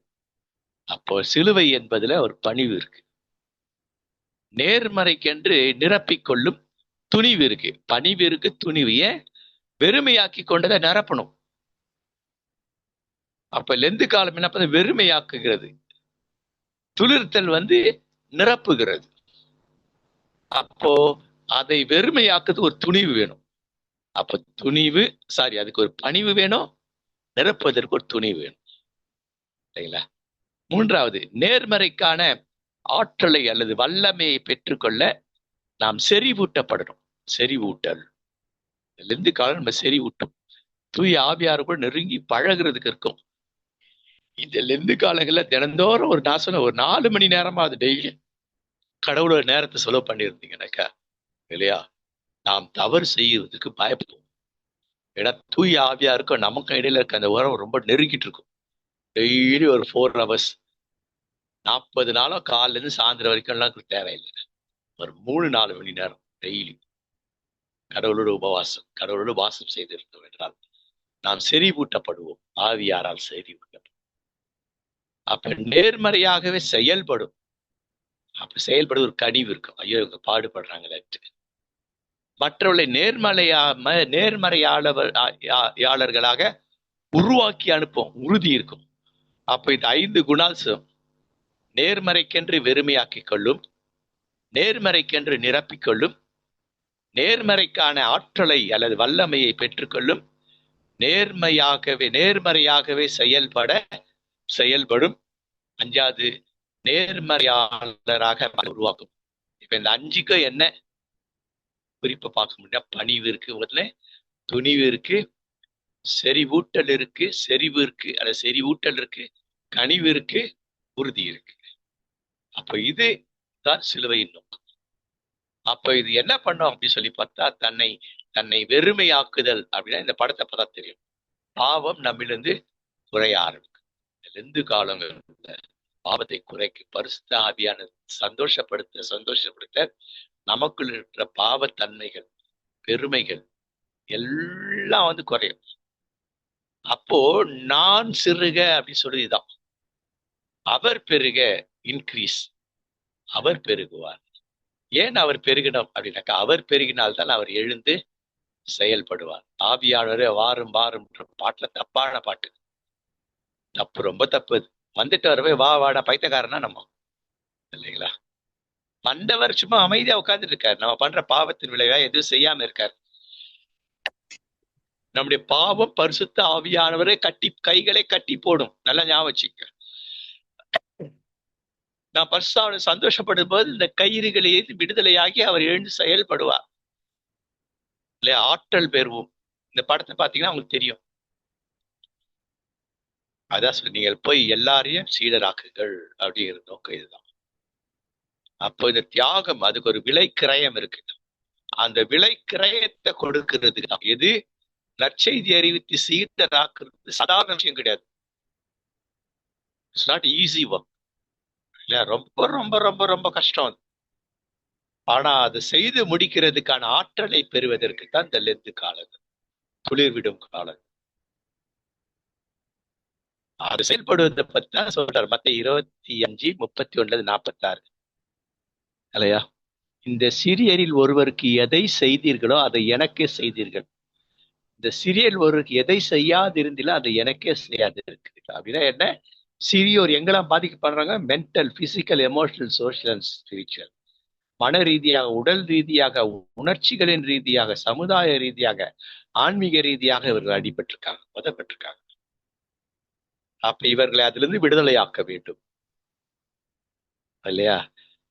அப்போ சிலுவை என்பதுல ஒரு பணிவு இருக்கு. நேர்மறைக்கென்று நிரப்பிக்கொள்ளும் துணிவு இருக்கு, பணிவு இருக்கு, துணிவு. ஏன்? வெறுமையாக்கி கொண்டதை நிரப்பணும். அப்ப லெந்து காலம் என்ன பண்ண வெறுமையாக்குகிறது, துளிர்த்தல் நிரப்புகிறது. அப்போ அதை வெறுமையாக்குறது ஒரு துணிவு வேணும். அப்ப துணிவு அதுக்கு ஒரு பணிவு வேணும், நிரப்புவதற்கு ஒரு துணிவு வேணும். சரிங்களா? மூன்றாவது, நேர்மறைக்கான ஆற்றலை அல்லது வல்லமையை பெற்றுக்கொள்ள நாம் செறிவூட்டப்படணும். செறிவூட்டல் லெந்து காலம் நம்ம செறிவூட்டும். தூய ஆவியார் கூட நெருங்கி பழகிறதுக்கு இருக்கும். இந்த லெந்து காலங்கள்ல தினந்தோறும் ஒரு 4 மணி நேரமாவது டெய்லி கடவுளோட நேரத்தை செலவு பண்ணியிருந்தீங்கன்னாக்கா இல்லையா, நாம் தவறு செய்யறதுக்கு பயப்படுவோம். ஏன்னா தூய ஆவியாருக்கும் நமக்கும் இடையில இருக்க அந்த உறவு ரொம்ப நெருங்கிட்டு இருக்கும். டெய்லி ஒரு 4 hours 40 நாளும் காலையில இருந்து சாயந்தரம் வரைக்கும் தேவையில்லை. ஒரு 3-4 மணி நேரம் டெய்லி கடவுளோட உபவாசம், கடவுளோட வாசம் செய்திருந்தோம் என்றால் நாம் செறிவூட்டப்படுவோம். ஆவியாரால் செறிவூட்டப்படும். அப்ப நேர்மறையாகவே செயல்படும். அப்ப செயல்பட ஒரு கனிவு இருக்கும். ஐயோ இவங்க பாடுபடுறாங்களே. மற்றவர்களை நேர்மறையாளர்களாக உருவாக்கி அனுப்பும். உறுதி இருக்கும். அப்ப இந்த 5 குணாம்சம் நேர்மறைக்கென்று வெறுமையாக்கிக் கொள்ளும், நேர்மறைக்கென்று நிரப்பிக்கொள்ளும், நேர்மறைக்கான ஆற்றலை அல்லது வல்லமையை பெற்றுக்கொள்ளும், நேர்மறையாகவே செயல்படும். 5வது, நேர்மறையாளராக உருவாக்கும். இப்ப இந்த 5க்கு என்ன குறிப்பை பார்க்க முடியும்? பணிவு இருக்கு, முதல்ல துணிவு இருக்கு, செறிவூட்டல் இருக்கு, செறிவூட்டல் இருக்கு, கனிவு இருக்கு, உறுதி இருக்கு. அப்ப இது தான் சிலுவையின் நோக்கம். அப்ப இது என்ன பண்ணும் அப்படின்னு சொல்லி பார்த்தா, தன்னை வெறுமையாக்குதல் அப்படின்னா இந்த படத்தை பார்த்தா தெரியும். பாவம் நம்மிலிருந்து குறைய ஆரம்பிக்கும். லெந்து காலங்கள்ல பாவத்தை குறைக்கு பரிசுத்த ஆவியான சந்தோஷப்படுத்த நமக்குள் இருக்கிற பாவத்தன்மைகள், பெருமைகள் எல்லாம் குறையும். அப்போ நான் சிறுக அப்படின்னு சொல்லுதுதான். அவர் பெருக, இன்க்ரீஸ். அவர் பெருகுவார். ஏன் அவர் பெருகணும் அப்படின்னாக்கா, அவர் பெருகினால்தான் அவர் எழுந்து செயல்படுவார். ஆவியானவரே வாரும் பாட்டுல தப்பான பாட்டு. தப்பு, ரொம்ப தப்பு. வந்துட்டு வரவே வாடா பைத்தியக்காரனா நம்ம இல்லைங்களா? வந்தவர் சும்மா அமைதியா உட்கார்ந்துட்டு இருக்காரு. நம்ம பண்ற பாவத்தின் விளைவா எதுவும் செய்யாம இருக்காரு. நம்முடைய பாவம் பரிசுத்த ஆவியானவரை கைகளை கட்டி போடும். நல்லா ஞாபகம் வச்சுக்க. நான் பரிசுத்தாவை சந்தோஷப்படும் போது இந்த கயிறுகளை விடுதலையாகி அவர் எழுந்து செயல்படுவார் இல்லையா? ஆற்றல் பெறுவோம். இந்த படத்தை பார்த்தீங்கன்னா உங்களுக்கு தெரியும். அதான் சொல்லி நீங்கள் போய் எல்லாரையும் சீடராக்குங்கள் அப்படிங்கிற நோக்கம் இதுதான். அப்போ இந்த தியாகம், அதுக்கு ஒரு விலை கிரயம் இருக்கு. அந்த விலை கிரயத்தை கொடுக்கிறதுக்கு தான் எது நற்செய்தி அறிவித்து சீடராக்குறது சாதாரண விஷயம் கிடையாது. இட்ஸ் நாட் ஈஸி ஒர்க் இல்ல, ரொம்ப ரொம்ப ரொம்ப ரொம்ப கஷ்டம் அது. ஆனா அதை செய்து முடிக்கிறதுக்கான ஆற்றலை பெறுவதற்கு தான் இந்த லெந்து காலம், துளிர்விடும் காலம். அது செயல்படுவதை பத்தி தான் சொல்றாரு மத்தேயு 25:31-46 இல்லையா? இந்த சிறியரில் ஒருவருக்கு எதை செய்தீர்களோ அதை எனக்கே செய்தீர்கள். இந்த சிறியர் ஒருவருக்கு எதை செய்யாதிருந்தீங்களோ அதை எனக்கே செய்யாதிருக்கிறீர்கள். அப்படின்னா என்ன? சிறியோர் எங்கெல்லாம் பாதிக்கப்படுறாங்க? Mental, physical, emotional, social and spiritual. மன ரீதியாக, உடல் ரீதியாக, உணர்ச்சிகளின் ரீதியாக, சமுதாய ரீதியாக, ஆன்மீக ரீதியாக இவர்கள் அடிபட்டிருக்காங்க, உதப்பட்டிருக்காங்க. அப்ப இவர்களை அதிலிருந்து விடுதலையாக்க வேண்டும் இல்லையா?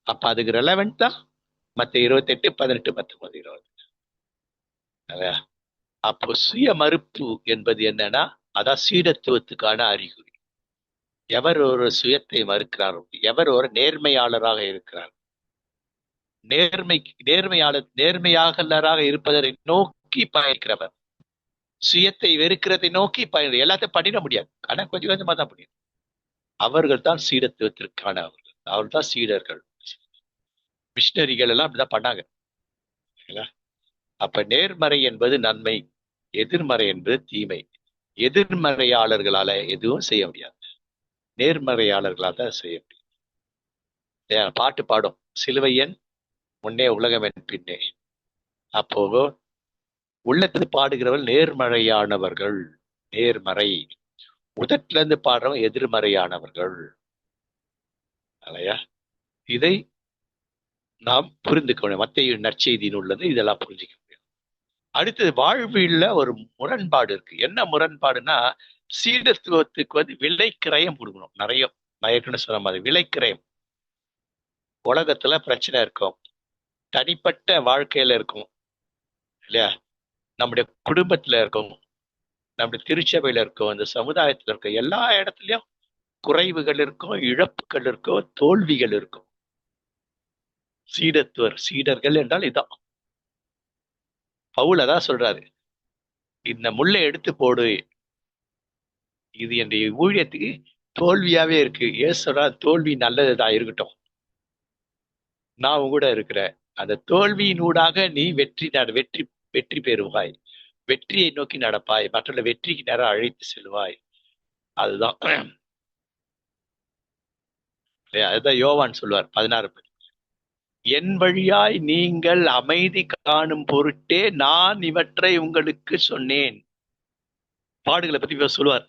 அப்ப அதுக்கு ரெலவென்ட் தான் மத்தேயு 28:18-19-20 இல்லையா? அப்போ சுய மறுப்பு என்பது என்னன்னா, அதான் சீடத்துவத்துக்கான அறிகுறி. எவர் ஒரு சுயத்தை மறுக்கிறாரோ, எவர் ஒரு நேர்மையாளராக இருக்கிறார், நேர்மையாளராக இருப்பதை நோக்கி பயணிக்கிறவர், சுயத்தை வெறுக்கிறதை நோக்கி எல்லாத்தையும் பண்ணிட முடியாது. ஆனா கொஞ்சம் கொஞ்சமா தான் முடியும். அவர்கள் தான் சீடத்துவத்திற்கான அவர்கள் தான் சீடர்கள். மிஷினரிகள் எல்லாம் அப்படிதான் பண்ணாங்க. அப்ப நேர்மறை என்பது நன்மை, எதிர்மறை என்பது தீமை. எதிர்மறையாளர்களால எதுவும் செய்ய முடியாது, நேர்மறையாளர்களால் தான் செய்ய முடியும். பாட்டு பாடும், சிலுவையன் முன்னே உலகமென் பின்னே. அப்போ உள்ளத்தில் பாடுகிறவர்கள் நேர்மறையானவர்கள். நேர்மறை உதட்டுல இருந்து பாடுறவங்க எதிர்மறையானவர்கள். இல்லையா? இதை நாம் புரிந்துக்கணும். மத்தேயு நற்செய்தியில் உள்ளது இதெல்லாம் புரிஞ்சுக்க முடியும். அடுத்தது வாழ்வியல்ல ஒரு முரண்பாடு இருக்கு. என்ன முரண்பாடுனா, சீடத்துவத்துக்கு வந்து விலை கிரயம் கொடுக்கணும் நிறைய. நான் ஏற்கனவே சொன்ன மாதிரி விலை கிரயம். உலகத்துல பிரச்சனை இருக்கும், தனிப்பட்ட வாழ்க்கையில இருக்கும், இல்லையா? நம்முடைய குடும்பத்துல இருக்கும், நம்முடைய திருச்சபையில இருக்கும், இந்த சமுதாயத்துல இருக்கும், எல்லா இடத்துலயும் குறைவுகள் இருக்கும், இழப்புகள் இருக்கும், தோல்விகள் இருக்கும். சீடர்கள் என்றால் இதான். பவுல் அதான் சொல்றாரு, இந்த முள்ளை எடுத்து போடு, இது என்னுடைய ஊழியத்துக்கு தோல்வியாவே இருக்கு. ஏன் சொல்றா, தோல்வி நல்லதுதான், இருக்கட்டும், நான் உன் கூட இருக்கிறேன். அந்த தோல்வியினூடாக நீ வெற்றி வெற்றி பெறுவாய், வெற்றியை நோக்கி நடப்பாய், மற்றவர்களை வெற்றிக்கு நேரம் அழைத்து செல்வாய். அதுதான் அதுதான் யோவான் சொல்லுவார் 16. என் வழியாய் நீங்கள் அமைதி காணும் பொருட்டே நான் இவற்றை உங்களுக்கு சொன்னேன். பாடுகளை பத்தி இவர் சொல்லுவார்.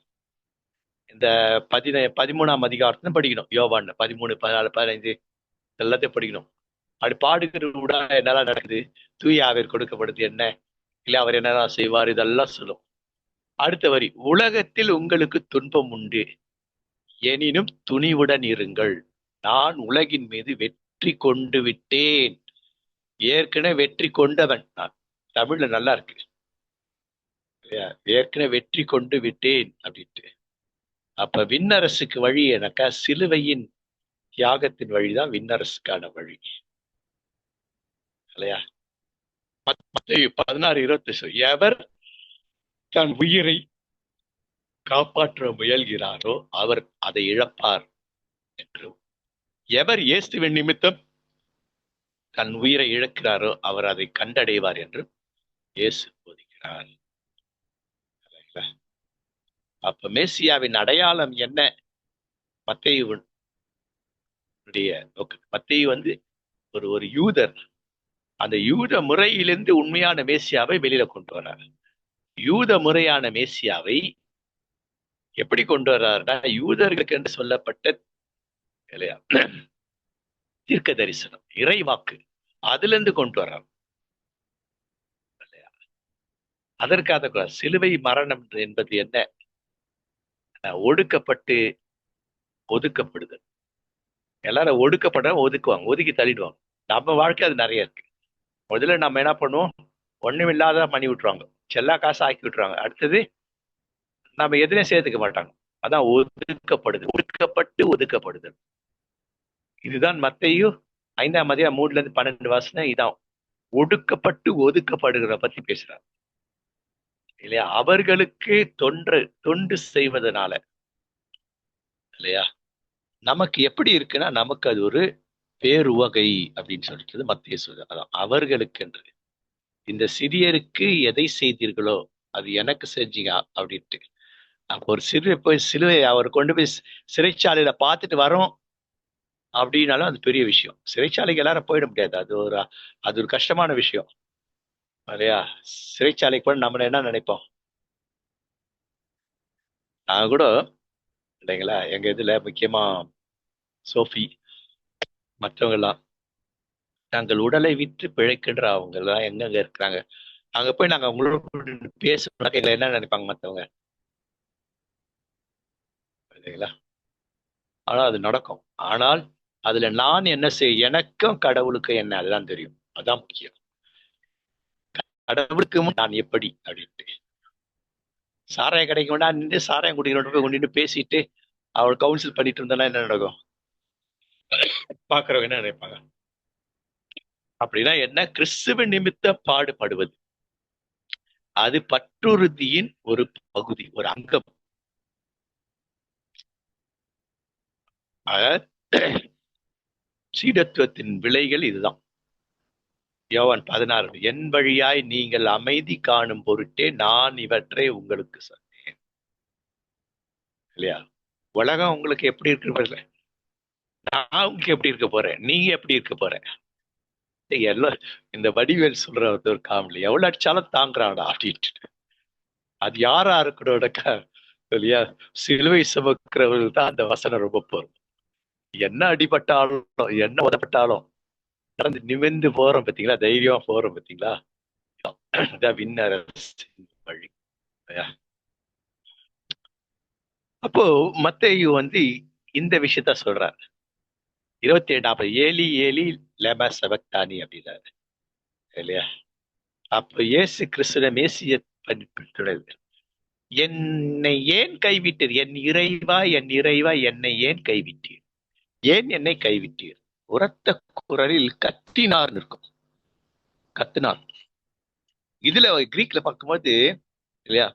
இந்த 13ஆம் அதிகாரத்துல படிக்கணும். யோவான் 13, 14, 15 எல்லாத்தையும் படிக்கணும். அப்படி பாடுகிற கூட என்னெல்லாம் நடக்குது, தூய ஆவியர் கொடுக்கப்படுது என்ன, இல்ல அவர் என்னெல்லாம் செய்வார், இதெல்லாம் சொல்லும். அடுத்த வரி, உலகத்தில் உங்களுக்கு துன்பம் உண்டு, எனினும் துணிவுடன் இருங்கள், நான் உலகின் மீது வெற்றி கொண்டு விட்டேன். ஏற்கனவே வெற்றி கொண்டவன் நான். தமிழ்ல நல்லா இருக்கு, ஏற்கனவே வெற்றி கொண்டு விட்டேன் அப்படின்ட்டு. அப்ப விண்ணரசுக்கு வழி எனக்கா, சிலுவையின் தியாகத்தின் வழிதான் விண்ணரசுக்கான வழி, இல்லையா? 16:28 எவர் தன் உயிரை காப்பாற்ற முயல்கிறாரோ அவர் அதை இழப்பார் என்றும், எவர் இயேசுவின் நிமித்தம் தன் உயிரை இழக்கிறாரோ அவர் அதை கண்டடைவார் என்றும் இயேசு போதிக்கிறார். அப்ப மேசியாவின் அடையாளம் என்ன? மத்தேயு வந்து ஒரு யூதர். அந்த யூத முறையிலிருந்து உண்மையான மேசியாவை வெளியில கொண்டு வர்றார். யூத முறையான மேசியாவை எப்படி கொண்டு வர்றாருன்னா, யூதர்களுக்கு என்று சொல்லப்பட்ட தீர்க்க தரிசனம், இறைவாக்கு, அதுல இருந்து கொண்டு வர்றார். அதற்காக சிலுவை மரணம் என்பது என்ன? ஒடுக்கப்பட்டு ஒதுக்கப்படுதல். எல்லாரும் ஒடுக்கப்படுற ஒதுக்குவாங்க, ஒதுக்கி தள்ளிடுவாங்க. நம்ம வாழ்க்கை அது நிறைய இருக்கு. முதல்ல நம்ம என்ன பண்ணுவோம், ஒண்ணும் இல்லாத பண்ணி விட்டுருவாங்க, செல்லா காசு ஆக்கி விட்டுருவாங்க. அடுத்தது நம்ம எதுலையும் சேர்த்துக்க மாட்டாங்க. அதான் ஒதுக்கப்படுதல், ஒடுக்கப்பட்டு ஒதுக்கப்படுதல். இதுதான் மத்தேயு 5ஆம் அதிகாரம் 3-12 இதான் ஒடுக்கப்பட்டு ஒதுக்கப்படுகிற பத்தி பேசுறார், இல்லையா? அவர்களுக்கு தொண்டு செய்வதனால, இல்லையா, நமக்கு எப்படி இருக்குன்னா, நமக்கு அது ஒரு பேருவகை அப்படின்னு சொல்லிட்டு மத்திய சொல்ற. அதான் அவர்களுக்கு என்று, இந்த சிறியருக்கு எதை செய்தீர்களோ அது எனக்கு செஞ்சீங்க அப்படின்ட்டு. அப்போ ஒரு சிலுவை அவர் கொண்டு போய் சிறைச்சாலையில பார்த்துட்டு வரோம் அப்படின்னாலும் அது பெரிய விஷயம். சிறைச்சாலைக்கு எல்லாரும் போயிட முடியாது, அது ஒரு கஷ்டமான விஷயம், இல்லையா? சிறைச்சாலைக்கு போய் நம்ம என்ன நினைப்போம்? நான் கூட இல்லைங்களா, எங்க இதுல முக்கியமா சோஃபி மற்றவங்க எல்லாம் தங்கள் உடலை விற்று பிழைக்கின்ற அவங்க எல்லாம் எங்கெங்க இருக்கிறாங்க, அங்க போய் நாங்க அவங்களோட பேசுறோம், என்ன நினைப்பாங்க மற்றவங்க, இல்லைங்களா? ஆனா அது நடக்கும். ஆனால் அதுல நான் என்ன எனக்கும் கடவுளுக்கும் என்ன, அதுதான் தெரியும். அதான் முக்கியம். கடவுளுக்கு நான் எப்படி அப்படின்ட்டு. சாராயம் கிடைக்க வேண்டாம் நின்று சாராயம் குடிக்கிறோம் போய் கொண்டு பேசிட்டு அவள் கவுன்சில் பண்ணிட்டு இருந்தா என்ன நடக்கும்? பாக்குறவங்க என்ன நினைப்பாங்க? அப்படின்னா என்ன? கிறிஸ்துவ நிமித்த பாடுபடுவது அது பற்றுறுதியின் ஒரு பகுதி, ஒரு அங்கம். சீடத்துவத்தின் விலைகள் இதுதான். யோவான் 16 என் வழியாய் நீங்கள் அமைதி காணும் பொருட்டே நான் இவற்றை உங்களுக்கு சொன்னேன், இல்லையா? உலகம் உங்களுக்கு எப்படி இருக்கு, நான் உங்களுக்கு எப்படி இருக்க போறேன், நீங்க எப்படி இருக்க போற? எல்லாம் இந்த வடிவேல் சொல்ற ஒரு காமெடி, எவ்வளவு அடிச்சாலும் தாங்குறாங்கடா அப்படின்ட்டு. அது யாரா இருக்கணும், இல்லையா? சிலுவை சுமக்கிறவர்கள் தான் அந்த வசனம் ரொம்ப போறோம். என்ன அடிபட்டாலும், என்ன உதப்பட்டாலும் நடந்து நிமிர்ந்து போறோம் பார்த்தீங்களா? தைரியமா போறோம் பார்த்தீங்களா? இதான் விண்ணர வழி. அப்போ மத்தேயு வந்து இந்த விஷயத்த சொல்றாரு. 27 ஏலி ஏலி லெமா சபக்தானி அப்படின்னாரு இல்லையா? அப்ப இயேசு கிறிஸ்துவ மேசிய பதிப்பிட்டுள்ளது. என்னை ஏன் கைவிட்டீர்? என் இறைவா என் இறைவா என்னை ஏன் கைவிட்டீர்? ஏன் என்னை கைவிட்டீர்? உரத்த குரலில் கத்தினார் இருக்கும். கத்தினார். இதுல கிரீக்ல பார்க்கும்போது இல்லையா,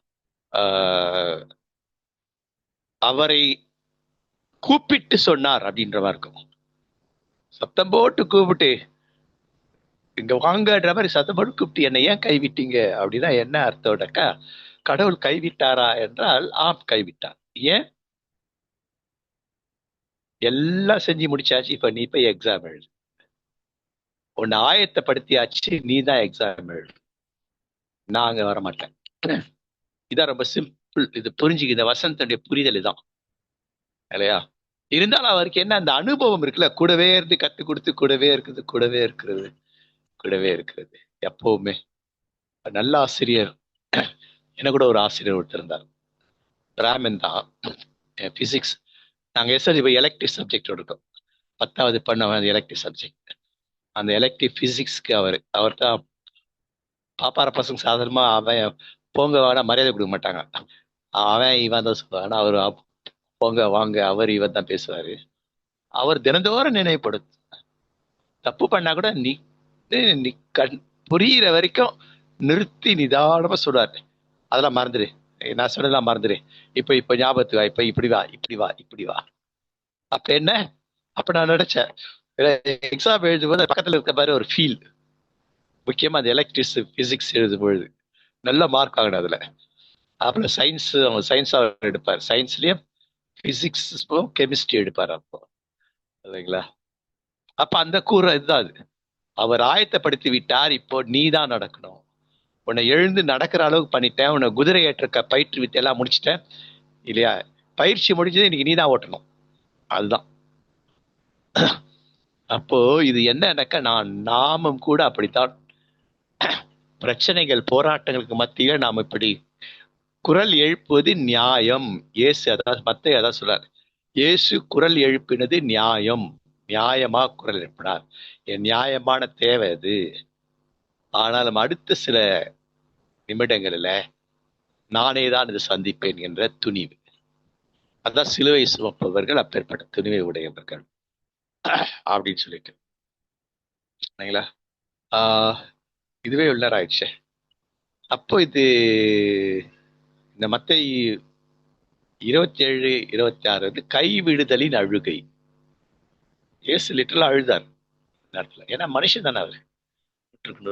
அவரை கூப்பிட்டு சொன்னார் அப்படின்ற மாதிரி இருக்கும். சத்தம் போட்டு கூப்பிட்டு இங்க வாங்கன்ற மாதிரி சத்தம் போட்டு கூப்பிட்டு என்னை ஏன் கைவிட்டீங்க அப்படின்னா என்ன அர்த்தம்னாக்கா, கடவுள் கைவிட்டாரா என்றால் ஆம் கைவிட்டார். ஏன்? எல்லாம் செஞ்சு முடிச்சாச்சு, இப்ப நீ போய் எக்ஸாம் எழுது. உன்னை ஆயத்தப்படுத்தியாச்சு, நீ தான் எக்ஸாம் எழுது, நான் அங்க வரமாட்டேன். இதான் ரொம்ப சிம்பிள். இது புரிஞ்சுக்க, இந்த வசந்தனுடைய புரிதல் இதான் இல்லையா? இருந்தாலும் அவருக்கு என்ன அந்த அனுபவம் இருக்குல்ல, கூடவே இருந்து கத்து கொடுத்து கூடவே இருக்குது கூடவே இருக்கிறது கூடவே இருக்கிறது எப்பவுமே. நல்ல ஆசிரியர். எனக்கு கூட ஒரு ஆசிரியர் ஒருத்தர் இருந்தார், ராமன் தான், பிசிக்ஸ். நாங்கள் எஸ்எல் எலக்டிவ் சப்ஜெக்ட் இருக்கோம், 10வது பண்ண எலக்டிவ் சப்ஜெக்ட். அந்த எலக்டிவ் பிசிக்ஸ்க்கு அவர் தான் பாப்பார பசங்க சாதாரணமா அவன் போங்க வாடா மரியாதை கொடுக்க மாட்டாங்க. அவன் இவன் தான் சொல்லுவான். ஆனா அவர் போங்க வாங்க அவர் இவன் தான் பேசுவாரு. அவர் தினந்தோறும் நினைவுபடுத்து, தப்பு பண்ணா கூட நீ புரியிற வரைக்கும் நிறுத்தி நிதானமா சொல்றாரு. அதெல்லாம் மறந்துடு, நான் சொன்னதெல்லாம் மறந்துடு, இப்ப ஞாபகத்துக்கு வா, இப்ப இப்படி வா இப்படி வா இப்படி வா. அப்ப என்ன, அப்ப நான் நினைச்சேன் எக்ஸாம் எழுதும்போது பக்கத்துல இருக்க மாதிரி ஒரு ஃபீல். முக்கியமா அந்த எலக்ட்ரிக்ஸ் பிசிக்ஸ் எழுதும் பொழுது நல்ல மார்க் ஆகணும் அதுல. அப்புறம் சயின்ஸ் அவர் எடுப்பார், சயின்ஸ்லயும் பிசிக்ஸ் கெமிஸ்ட்ரி எடுப்பார் அப்போ இல்லைங்களா? அப்ப அந்த கூற இதுதான் அது. அவர் ஆயத்தப்படுத்தி விட்டார், இப்போ நீ தான் நடக்கணும். உன்னை எழுந்து நடக்கிற அளவுக்கு பண்ணிட்டேன், உன்னை குதிரை ஏற்ற பயிற்று எல்லாம் முடிச்சிட்டேன் இல்லையா? பயிற்சி முடிஞ்சது, இன்னைக்கு நீ தான் ஓட்டணும். அதுதான். அப்போ இது என்னன்னாக்கா, நாமும் கூட அப்படித்தான் பிரச்சனைகள் போராட்டங்களுக்கு மத்தியில நாம் இப்படி குரல் எழுப்புவது நியாயம். இயேசு அதாவது மத்தேயு அதான் சொல்றாரு, இயேசு குரல் எழுப்பினது நியாயம், நியாயமா குரல் எழுப்பினார், என் நியாயமான தேவை அது. ஆனாலும் அடுத்த சில நிமிடங்கள்ல நானே தான் இதை சந்திப்பேன் என்ற துணிவு. அதான் சிலுவை சுமப்பவர்கள் அப்பேற்பட்ட துணிவை உடையவர்கள் அப்படின்னு சொல்லிட்டு இல்லைங்களா? இதுவே உள்ளார் ஆயிடுச்சு. அப்போ இது இந்த மத்தேயு 27, 26 வந்து கைவிடுதலின் அழுகை. இயேசு லிட்டரலா அழுதார் நேரத்துல. ஏன்னா மனுஷன் தானே அவரு,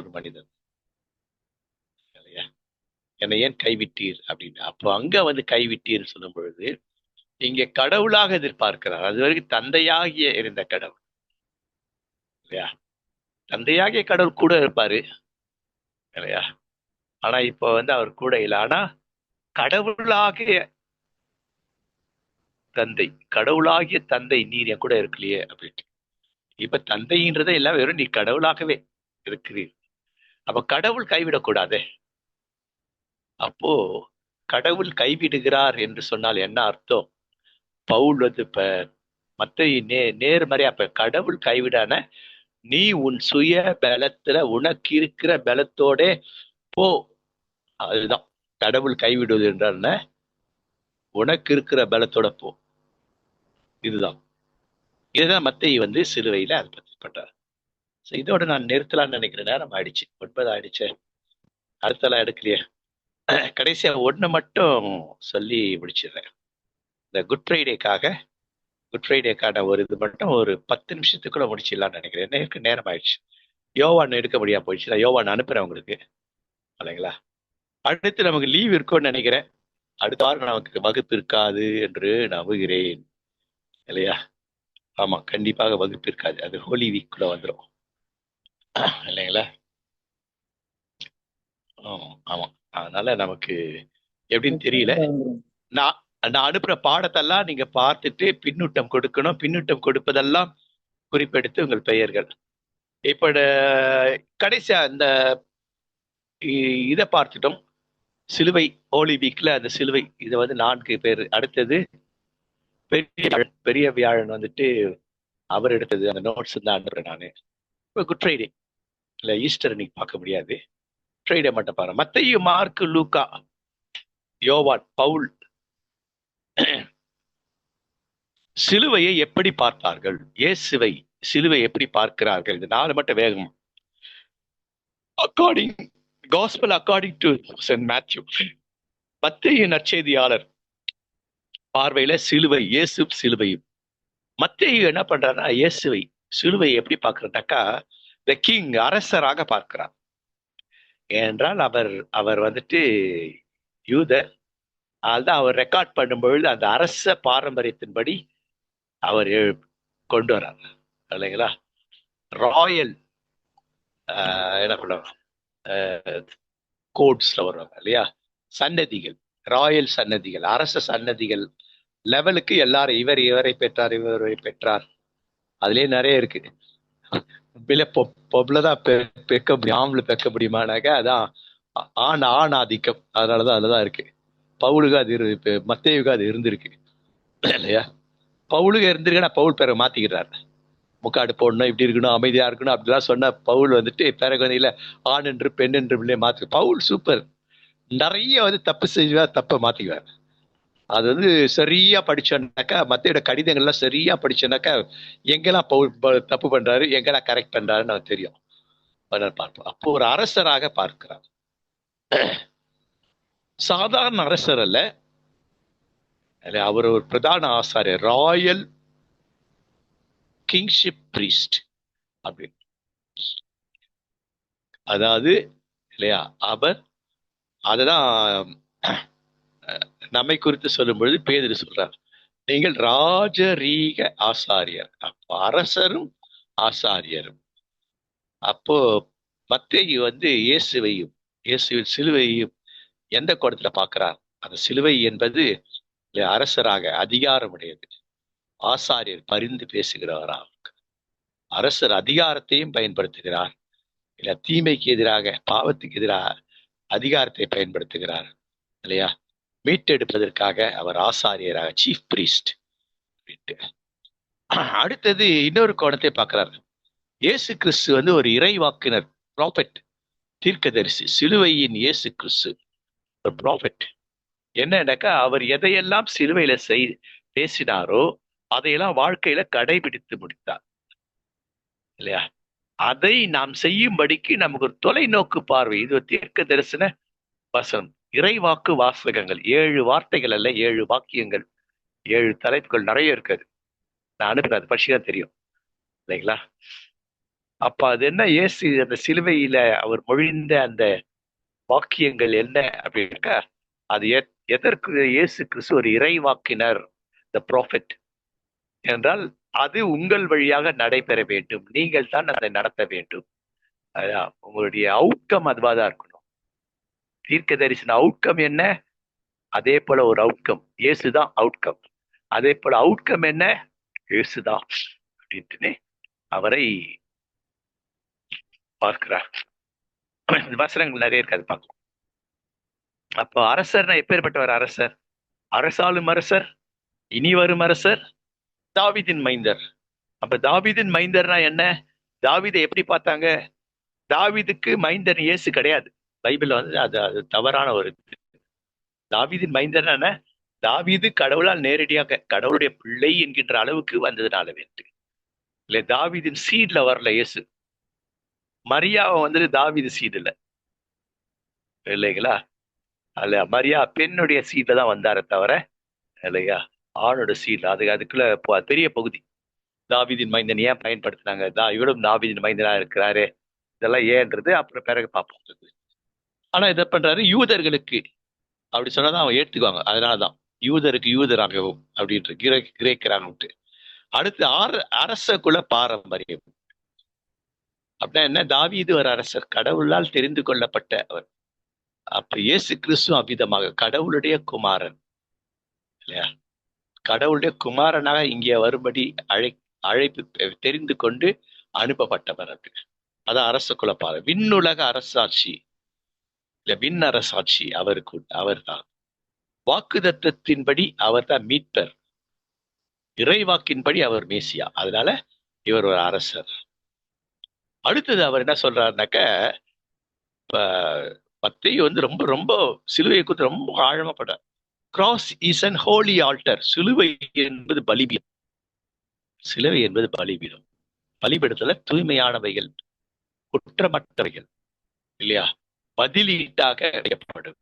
ஒரு மனிதன் இல்லையா? என்னை ஏன் கைவிட்டீர் அப்படின்னு. அப்போ அங்க வந்து கைவிட்டீர் சொல்லும் பொழுது இங்க கடவுளாக எதிர்பார்க்கிறார். அது வரைக்கும் தந்தையாகிய இருந்த கடவுள் இல்லையா? தந்தையாகிய கடவுள் கூட இருப்பாரு இல்லையா? ஆனா இப்போ வந்து அவர் கூட இல்லை. ஆனா கடவுளாகிய தந்தை, கடவுளாகிய தந்தை நீர் என் கூட இருக்கலையே அப்படின்ட்டு. இப்ப தந்தைன்றதை எல்லாம் வெறும் நீ கடவுளாகவே இருக்கிறீர். அப்ப கடவுள் கைவிடக்கூடாதே. அப்போ கடவுள் கைவிடுகிறார் என்று சொன்னால் என்ன அர்த்தம்? பவுல் வந்து இப்ப மத்தேயு நேர்மறையா, அப்ப கடவுள் கைவிடான நீ உன் சுய பலத்துல உனக்கு இருக்கிற பலத்தோட போ. அதுதான் கடவுள் கைவிடுவது என்றால், உனக்கு இருக்கிற பலத்தோட போ. இதுதான். இதுதான் மத்தேயு வந்து சிலுவையில அதை பத்தி பண்றாரு. இதோட நான் நிறுத்தலாம்னு நினைக்கிற நேரம் ஆயிடுச்சு, 9 ஆயிடுச்சு. அடுத்தலாம் எடுக்கலையே. கடைசியா ஒண்ணு மட்டும் சொல்லி முடிச்சிடுறேன். இந்த குட் ஃப்ரைடேக்கான ஒரு இது மட்டும் ஒரு 10 நிமிஷத்துக்குள்ள முடிச்சிடலாம்னு நினைக்கிறேன். என்ன இருக்கு, நேரம் ஆயிடுச்சு. யோவான் எடுக்க முடியாம போயிடுச்சு. நான் யோவான் அனுப்புறேன் உங்களுக்கு இல்லைங்களா? அடுத்து நமக்கு லீவ் இருக்கும்னு நினைக்கிறேன். அடுத்த வாரம் நமக்கு வகுப்பு இருக்காது என்று நம்புகிறேன் இல்லையா? ஆமா, கண்டிப்பாக வகுப்பு இருக்காது. அது ஹோலி வீக்குள்ள வந்துடும் இல்லைங்களா? ஆமா, அதனால நமக்கு எப்படின்னு தெரியல. நான் நான் அனுப்புற பாடத்தெல்லாம் நீங்க பார்த்துட்டு பின்னூட்டம் கொடுக்கணும். பின்னூட்டம் கொடுப்பதெல்லாம் குறிப்பெடுத்து உங்கள் பெயர்கள். இப்ப கடைசியா இந்த இதை பார்த்துட்டோம். சிலுவை ஹோலி வீக்ல அந்த சிலுவை இதை 4 பேர். அடுத்தது பெரிய வியாழன் அவர் எடுத்தது அந்த நோட்ஸ் தான் அனுப்புறேன் நான். இப்போ குட் ஃப்ரைடே இல்லை, ஈஸ்டர் இன்னைக்கு பார்க்க முடியாது, ஃப்ரைடே மட்டும் பாருங்க. மத்தேயு, மார்க்கு, லூக்கா, யோவான், பவுல் சிலுவையை எப்படி பார்த்தார்கள், இயேசுவை சிலுவை எப்படி பார்க்கிறார்கள், இந்த 4 மட்டும் வேகம். Gospel according to St. Matthew. மத்தேயு நற்செய்தியாளர் பார்வையில சிலுவை, இயேசு சிலுவையும். மத்தேயு என்ன பண்றாருன்னா இயேசுவை சிலுவை எப்படி பார்க்கறதாக்கா த கிங், அரசராக பார்க்கிறார். ஏனென்றால் அவர் யூதர். அதுதான் அவர் ரெக்கார்ட் பண்ணும்பொழுது அந்த அரச பாரம்பரியத்தின்படி அவர் கொண்டு வர்றார் இல்லைங்களா. ராயல் என்ன பண்ணுவாங்க, கோட்ஸ்ல வருவாங்க இல்லையா, சன்னதிகள், ராயல் சன்னதிகள், அரச சன்னதிகள் லெவலுக்கு எல்லாரும் இவரை பெற்றார், இவரை பெற்றார். அதுலயே நிறைய இருக்கு. பொம்பளைதான் பெக்க முடியும், ஆம்பளை பெக்க முடியுமானாக்க அதான் ஆண் ஆதிக்கம். அதனாலதான் அதுலதான் இருக்கு. பவுலுக்கு அது மத்தேயுக்கு அது இருந்திருக்கு இல்லையா. பவுலுக்கு இருந்திருக்குன்னா பவுல் பேரை மாத்திக்கிறார். முக்காடு போடணும், இப்படி இருக்கணும், அமைதியா இருக்கணும் அப்படிலாம் சொன்ன பவுல் பிறகுல ஆண் என்று பெண் என்று மாத்தி. பவுல் சூப்பர். நிறைய தப்பு செஞ்சா தப்பை மாத்திக்குவார். அது சரியா படிச்சோன்னாக்கா, மத்தையோட கடிதங்கள்லாம் சரியா படிச்சோன்னாக்கா எங்கெல்லாம் பவுல் தப்பு பண்றாரு, எங்கெல்லாம் கரெக்ட் பண்றாருன்னு நமக்கு தெரியும். பார்ப்போம். அப்போ ஒரு அரசராக பார்க்கிறார். சாதாரண அரசர் அல்ல, அவர் ஒரு பிரதான ஆசாரியர், ராயல் கிங்ஷிப் பிரீஸ்ட் அப்படின்னு. அதாவது இல்லையா, அவர் அததான் நம்மை குறித்து சொல்லும் பொழுது பேதுரு சொல்றார், நீங்கள் ராஜரீக ஆசாரியர். அப்போ அரசரும் ஆசாரியரும். அப்போ மத்தேயு இயேசுவையும் இயேசுவின் சிலுவையும் எந்த கோணத்துல பார்க்கிறார்? அந்த சிலுவை என்பது அரசராக அதிகாரமுடையது. ஆசாரியர் பரிந்து பேசுகிறவராக, அரசர் அதிகாரத்தையும் பயன்படுத்துகிறார். இல்ல தீமைக்கு எதிராக, பாவத்துக்கு எதிராக அதிகாரத்தை பயன்படுத்துகிறார் இல்லையா. மீட்டெடுப்பதற்காக அவர் ஆசாரியராக, சீஃப் பிரீஸ்ட் அப்படின்ட்டு. அடுத்தது இன்னொரு கோணத்தை பார்க்கிறார். இயேசு கிறிஸ்து ஒரு இறைவாக்கினர், ப்ராஃபெட், தீர்க்கதரிசி. சிலுவையின் இயேசு கிறிஸ்து ஒரு ப்ராஃபெட். என்னன்னாக்கா அவர் எதையெல்லாம் சிலுவையில பேசினாரோ அதையெல்லாம் வாழ்க்கையில கடைபிடித்து முடித்தார் இல்லையா. அதை நாம் செய்யும்படிக்கு நமக்கு ஒரு தொலைநோக்கு பார்வை. இது ஒரு தீர்க்க தரிசன வசனம், இறைவாக்கு வாசகங்கள். 7 வார்த்தைகள் அல்ல, 7 வாக்கியங்கள், 7 தலைப்புகள் நிறைய இருக்காது. நான் அனுப்புறேன், அது பட்சிதான் தெரியும் இல்லைங்களா. அப்ப அது என்ன, இயேசு அந்த சிலுவையில அவர் மொழிந்த அந்த வாக்கியங்கள் என்ன அப்படின்னாக்கா, அது எதற்கு இயேசு கிறிஸ்து ஒரு இறைவாக்கினர், த ப்ராஃபெட் என்றால் அது உங்கள் வழியாக நடைபெற வேண்டும், நீங்கள் தான் அதை நடத்த வேண்டும். அதான் உங்களுடைய அவுட்கம் அதுவாதான் இருக்கணும். தீர்க்க தரிசன அவுட்கம் என்ன, அதே போல ஒரு அவுட்கம், இயேசுதான் அவுட்கம். அதே போல அவுட்கம் என்ன, இயேசுதான் அப்படின்ட்டு அவரை பார்க்கிறார். வசனங்கள் நிறைய இருக்காது பார்க்கலாம். அப்போ அரசர்னா எப்பேற்பட்டவர் அரசர்? அரசாளும் அரசர், இனி வரும் அரசர், தாவீதின் மைந்தர். அப்ப தாவீதின் மைந்தர்னா என்ன? தாவீதை எப்படி பார்த்தாங்க? தாவீதுக்கு மைந்தர் இயேசு கிடையாது. பைபிள் அது தவறான ஒரு இது. தாவீதின் மைந்தர்னா என்ன? தாவீது கடவுளால் நேரடியாக கடவுளுடைய பிள்ளை என்கின்ற அளவுக்கு வந்ததுனால வேண்டு இல்லை, தாவீதின் சீட்ல வரல இயேசு. மரியாவை தாவீது சீடு இல்லை இல்லைங்களா. அல்ல, மரியா பெண்ணுடைய சீட்ல தான் வந்தாரே தவிர இல்லையா, ஆணோட சீட்ல. அதுக்குள்ள பெரிய பகுதி. தாவீதின் மைந்தன் ஏன் பயன்படுத்தினாங்க? இவரும் தாவீதின் மைந்தனா இருக்கிறாரு, இதெல்லாம் ஏன்றது அப்புறம் பிறகு பார்ப்போம். ஆனா இதை பண்றாரு யூதர்களுக்கு, அப்படி சொன்னாதான் அவங்க ஏற்றுக்குவாங்க. அதனாலதான் யூதருக்கு யூதராகவும் அப்படின்ற கிரேக்கராகட்டு. அடுத்து அரச குல பாரம்பரியம் அப்படின்னா என்ன? தாவீது ஒரு அரசர், கடவுளால் தெரிந்து கொள்ளப்பட்ட அவர். அப்ப இயேசு கிறிஸ்து அவ்விதமாக கடவுளுடைய குமாரன். இல்லையா? கடவுளுடைய குமாரனாக இங்கே வரும்படி அழைப்பு தெரிந்து கொண்டு அனுப்பப்பட்டவர். அதான் அரச குலப்பாத விண்ணுலக அரசாட்சி, இல்ல விண் அரசாட்சி அவருக்கு அவர் தான். வாக்குதத்தத்தின்படி அவர் தான் மீட்பர், இறைவாக்கின்படி அவர் மேசியா. அதனால இவர் ஒரு அரசர். அடுத்தது அவர் என்ன சொல்றாருனாக்க, மத்தேயு ரொம்ப ரொம்ப சிலுவையை குறித்து ரொம்ப ஆழமா பண்றார். Cross is an holy altar. சிலுவை என்பது பலிபீடம். சிலுவை என்பது பலிபீடம். பலிபீடத்துல தூய்மையானவைகள், குற்றமற்றவைகள், இல்லையா, பதிலீட்டாக வைக்கப்படும்.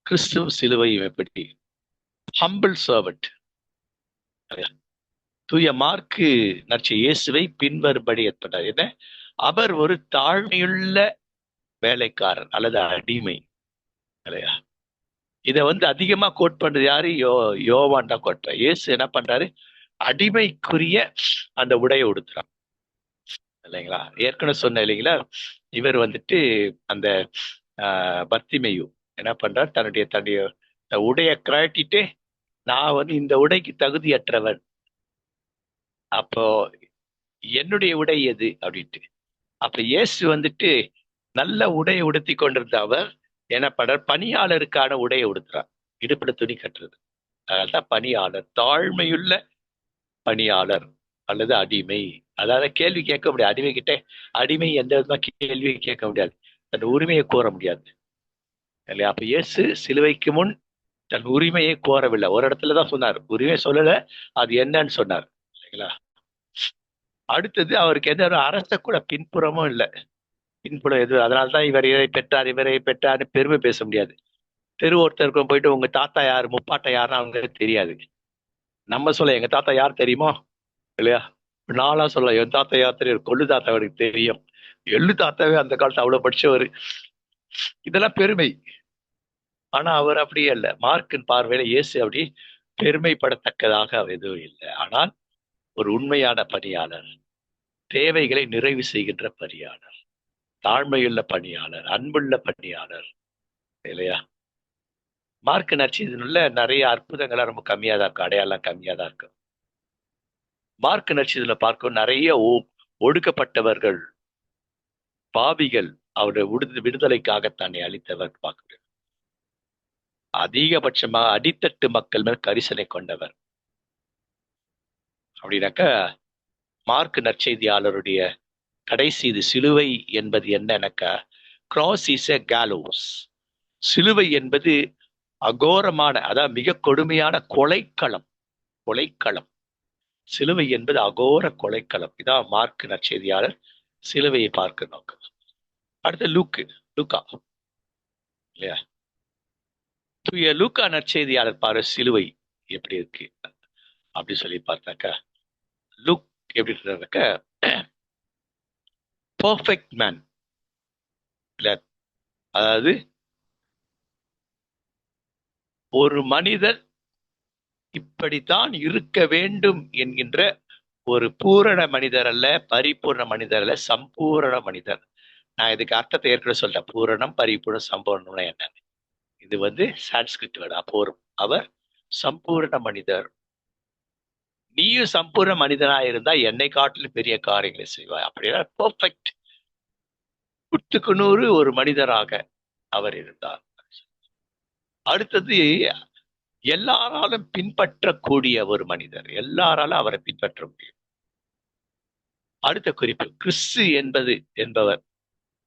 கிறிஸ்துவ சிலுவை எப்படி ஹம்பிள் சர்வன்ட். தூய மார்க்கு நற்செய்தி இயேசுவை பின்வரும்படி ஏற்பட்டார். என்ன? அவர் ஒரு தாழ்மையுள்ள வேலைக்காரர் அல்லது அடிமை, இல்லையா? இதை அதிகமா கோட் பண்றது யாரு? யோவான் தான் கோட் பண்ற. இயேசு என்ன பண்றாரு? அடிமைக்குரிய அந்த உடையை உடுத்துறான், இல்லைங்களா? ஏற்கனவே சொன்ன இல்லைங்களா, இவர் அந்த பர்த்திமேயு என்ன பண்றார்? தன்னுடைய உடைய கழட்டிட்டு, நான் இந்த உடைக்கு தகுதியற்றவன், அப்போ என்னுடைய உடை எது அப்படின்ட்டு. அப்ப இயேசு நல்ல உடையை உடுத்தி கொண்டிருந்த அவர் என்ன பண்றார்? பணியாளருக்கான உடையை உடுத்துறார், இடுப்புல துணி கட்டுறது. அதான் பணியாளர், தாழ்மையுள்ள பணியாளர் அல்லது அடிமை. அதாவது கேள்வி கேட்க முடியாது அடிமை கிட்ட. அடிமை எந்த விதமா கேள்வி கேட்க முடியாது, தன் உரிமையை கோர முடியாது, இல்லையா? அப்ப இயேசு சிலுவைக்கு முன் தன் உரிமையை கோரவில்லை. ஒரு இடத்துலதான் சொன்னார், உரிமை சொல்லல, அது என்னன்னு சொன்னார், இல்லைங்களா? அடுத்தது அவருக்கு எந்த ஒரு அரச கூட பின்புறமும் இல்லை, பின்புறம் எது. அதனால்தான் இவர் இதை பெற்றார்னு பெருமை பேச முடியாது. ஒருத்தருக்கும் போயிட்டு உங்க தாத்தா யாரு, முப்பாட்டை யாருன்னு அவங்க தெரியாது. நம்ம சொல்ல எங்க தாத்தா யார் தெரியுமோ, இல்லையா? நாளா சொல்ல என் தாத்தா யார் தெரியும், கொள்ளு தாத்தா அவருக்கு தெரியும். எள்ளு தாத்தாவே அந்த காலத்தை அவ்வளவு படிச்சவர். இதெல்லாம் பெருமை. ஆனா அவர் அப்படியே இல்லை. மார்க்கின் பார்வையில இயேசு அப்படி பெருமைப்படத்தக்கதாக அவர் எதுவும் இல்லை. ஆனால் ஒரு உண்மையான பணியாளர், தேவைகளை நிறைவு செய்கின்ற பணியாளர், தாழ்மையுள்ள பணியாளர், அன்புள்ள பணியாளர், இல்லையா? மார்க் நற்செய்தியில நிறைய அற்புதங்கள்லாம் ரொம்ப கம்மியா தான் இருக்கும், அடையாளம் கம்மியா தான் இருக்கும். மார்க் நற்செய்தியில பார்க்கும் நிறைய ஒடுக்கப்பட்டவர்கள், பாவிகள், அவருடைய விடுதலைக்காக தன்னை அளித்தவர் பார்க்க. அதிகபட்சமாக அடித்தட்டு மக்கள் மேல் கரிசனை கொண்டவர். அப்படின்னாக்க மார்க் நற்செய்தியாளருடைய கடைசி இது சிலுவை என்பது என்னன்னாக்கா, கிராஸ் இஸ் எ கேலோஸ். சிலுவை என்பது அகோரமான, அதாவது மிக கொடுமையான கொலைக்களம். சிலுவை என்பது அகோர கொலைக்களம். இதான் மார்க் நற்செய்தியாளர் சிலுவையை பார்க்க நோக்கம். அடுத்து லூக்கா, இல்லையா? தூய லூக்கா நற்செய்தியாளர் பாரு சிலுவை எப்படி இருக்கு அப்படி சொல்லி பார்த்தாக்கா, லுக் எப்படி இருந்தாக்க பர்ஃபெக்ட் மேன், இல்ல, அதாவது ஒரு மனிதர் இப்படித்தான் இருக்க வேண்டும் என்கின்ற ஒரு பூரண மனிதர் அல்ல, பரிபூர்ண மனிதர் அல்ல, சம்பூரண மனிதர். நான் இதுக்கு அர்த்தத்தை ஏற்கனவே சொல்லிட்டேன், பூரணம், பரிபூர்ணம், சம்பூர்ணம்னா என்னன்னு. இது சான்ஸ்கிரிட் வேர்டு. அப்போ அவர் சம்பூரண மனிதர். நீயும் சம்பூர்ண மனிதனா இருந்தா என்னை காட்டிலும் பெரிய காரியங்களை செய்வாய். அப்படின்னா பெர்ஃபெக்ட், 100 ஒரு மனிதராக அவர் இருந்தார். அடுத்தது எல்லாராலும் பின்பற்றக்கூடிய ஒரு மனிதர், எல்லாராலும் அவரை பின்பற்ற முடியும். அடுத்த குறிப்பு, கிறிஸ்து என்பவர்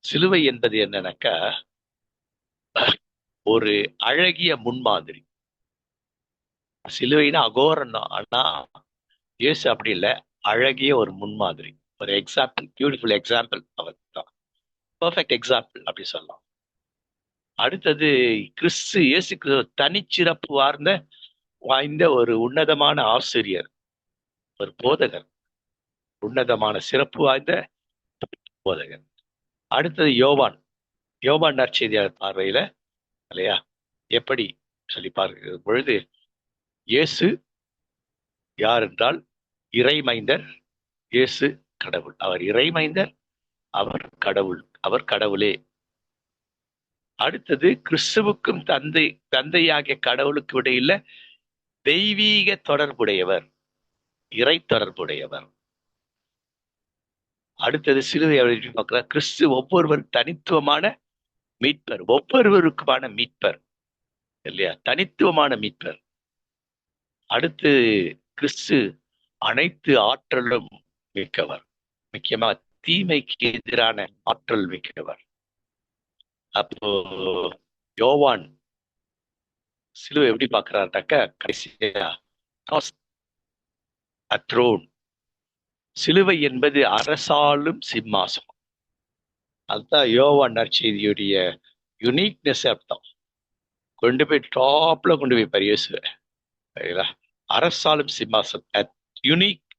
சிலுவை என்பது என்னன்னாக்கா ஒரு அழகிய முன்மாதிரி. சிலுவைனா அகோரம் தான், ஆனா இயேசு அப்படி இல்லை, அழகிய ஒரு முன்மாதிரி, ஒரு எக்ஸாம்பிள், பியூட்டிஃபுல் எக்ஸாம்பிள். அவர் தான் பெர்ஃபெக்ட் எக்ஸாம்பிள் அப்படி சொல்லலாம். அடுத்தது இயேசு தனிச்சிறப்பு வாய்ந்த ஒரு உன்னதமான ஆசிரியர், ஒரு போதகர், உன்னதமான சிறப்பு வாய்ந்த போதகர். அடுத்தது யோவான் நற்செய்தியாளர் பார்வையில, இல்லையா, எப்படி சொல்லி பார்க்கிற பொழுது இயேசு யார் என்றால் இறைமைந்தர், இயேசு கடவுள். அவர் இறைமைந்தர், அவர் கடவுள், அவர் கடவுளே. அடுத்தது கிறிஸ்துவுக்கும் தந்தையாகிய கடவுளுக்கு இடையில தெய்வீக தொடர்புடையவர், இறை தொடர்புடையவர். அடுத்தது சிலுவை பார்க்கிறார். கிறிஸ்து ஒவ்வொருவர் தனித்துவமான மீட்பர், ஒவ்வொருவருக்குமான மீட்பர் இல்லையா, தனித்துவமான மீட்பர். அடுத்து கிறிஸ்து அனைத்து ஆற்றலும் மிக்கவர், முக்கியமா தீமைக்கு எதிரான ஆற்றல் மிக்கவர். அப்போ யோவான் சிலுவை எப்படி பார்க்கிறார்னாக்க, கடைசியா த்ரோன், சிலுவை என்பது அரசாளும் சிம்மாசனம். அதுதான் யோவான் நற்செய்தியுடைய யுனிக்னஸ் அர்த்தம். கொண்டு போய் டாப்ல கொண்டு போய் பரிசுவேன், அரசாளும் சிம்மாசனம், unique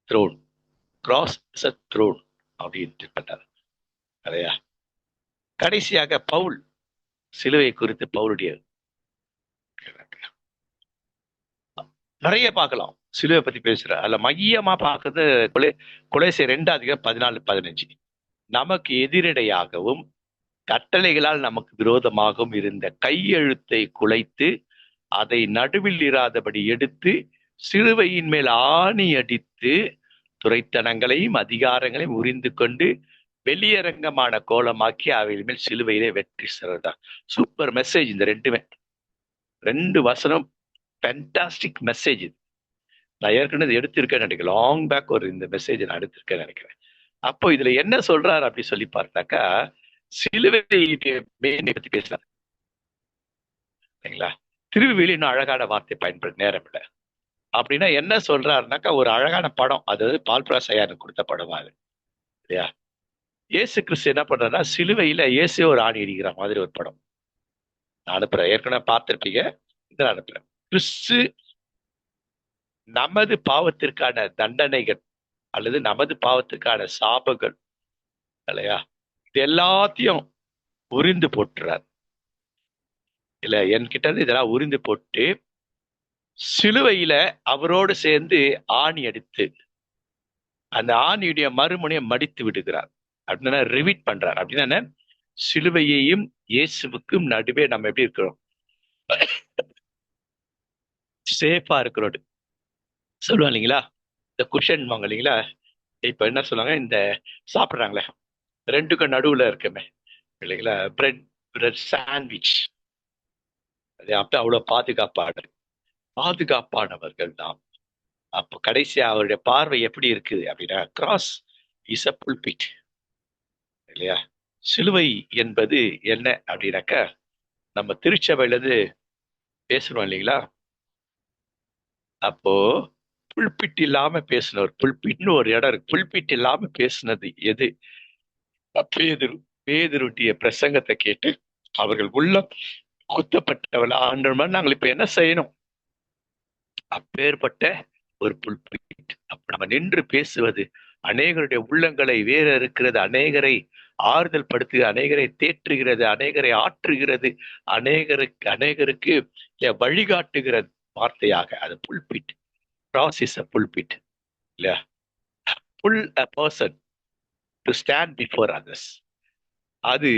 throne, cross is a throne அப்படின்னு பண்ணார் இல்லையா. கடைசியாக பவுல் சிலுவை குறித்து பவுலுடைய நிறைய பார்க்கலாம். சிலுவை பத்தி பேசுற அதுல மையமா பார்க்கறது கொலேசியர் 2:14-15. நமக்கு எதிரடையாகவும் கட்டளைகளால் நமக்கு விரோதமாகவும் இருந்த கையெழுத்தை குலைத்து அதை நடுவில் இராதபடி எடுத்து சிலுவையின் மேல் ஆணி அடித்து துரைத்தனங்களையும் அதிகாரங்களையும் உரிந்து கொண்டு வெளியரங்கமான கோலமாக்கி அவையின் மேல் சிலுவையிலே வெற்றி சிறந்தார். Super message. இந்த ரெண்டு வசனம் ஃபேண்டாஸ்டிக் மெசேஜ். இது நான் ஏற்கனவே எடுத்திருக்கேன்னு நினைக்கிறேன், லாங் பேக் இந்த மெசேஜ் நான் எடுத்திருக்கேன்னு நினைக்கிறேன். அப்போ இதுல என்ன சொல்றாரு அப்படி சொல்லி பார்த்தாக்கா, சிலுவையுடைய மேன்மை பத்தி பேசுறாரு இல்லைங்களா. திருவிழி இன்னும் அழகான வார்த்தை பயன்படுத்த நேரம் இல்லை. அப்படின்னா என்ன சொல்றாருனாக்கா, ஒரு அழகான படம், அதாவது பால்பிராசையாருக்கு கொடுத்த படம் அது இல்லையா. இயேசு கிறிஸ்து என்ன பண்றாருன்னா, சிலுவையில இயேசு ஒரு ஆணி அடிக்கிற மாதிரி ஒரு படம் நான் அனுப்புறேன். ஏற்கனவே பார்த்திருப்பீங்க, இதை அனுப்புறேன். கிறிஸ்து நமது பாவத்திற்கான தண்டனைகள் அல்லது நமது பாவத்திற்கான சாபங்கள் இல்லையா, இது எல்லாத்தையும் உரிந்து போட்டுறார் இல்ல. என்கிட்ட இருந்து இதெல்லாம் உரிந்து போட்டு சிலுவையில அவரோடு சேர்ந்து ஆணி அடித்து அந்த ஆணியுடைய மறுமுனையை மடித்து விடுகிறார். அப்படின்னா ரிவிட் பண்றார். அப்படின்னா சிலுவையையும் இயேசுவுக்கும் நடுவே நம்ம எப்படி இருக்கிறோம், சேஃபா இருக்கிறோம் சொல்லுவாங்க இல்லைங்களா. இந்த குஷன் வாங்க இல்லைங்களா. இப்ப என்ன சொல்லுவாங்க, இந்த சாப்பிட்றாங்களே ரெண்டுக்கும் நடுவுல இருக்குமே இல்லைங்களா, பிரெட் சாண்ட்விச், அது அப்ப அவ்வளவு பாதுகாப்பானவர்கள் நாம். அப்போ கடைசியா அவருடைய பார்வை எப்படி இருக்குது அப்படின்னா, கிராஸ் இஸ் அ புல்பிட் இல்லையா. சிலுவை என்பது என்ன அப்படின்னாக்கா, நம்ம திருச்சபையில இருந்து பேசுறோம் இல்லைங்களா. அப்போ புல்பிட் இல்லாம பேசினவர், புல்பிட்னு ஒரு இடம் இருக்கு, புல்பிட் இல்லாம பேசினது எது? பேதுருடைய பிரசங்கத்தை கேட்டு அவர்கள் உள்ள குத்தப்பட்டவள் ஆண்டவர், நாங்கள் இப்ப என்ன செய்யணும்? அப்பேற்பட்ட ஒரு புல்பிட். அப்ப நம்ம நின்று பேசுவது அநேகருடைய உள்ளங்களை வேற இருக்கிறது, அநேகரை ஆறுதல் படுத்துகிறது, அநேகரை தேற்றுகிறது, அநேகரை ஆற்றுகிறது, அநேகருக்கு வழிகாட்டுகிற வார்த்தையாக அது pulpit. Cross is a pulpit. இல்லையா, pull a person to stand before others. அது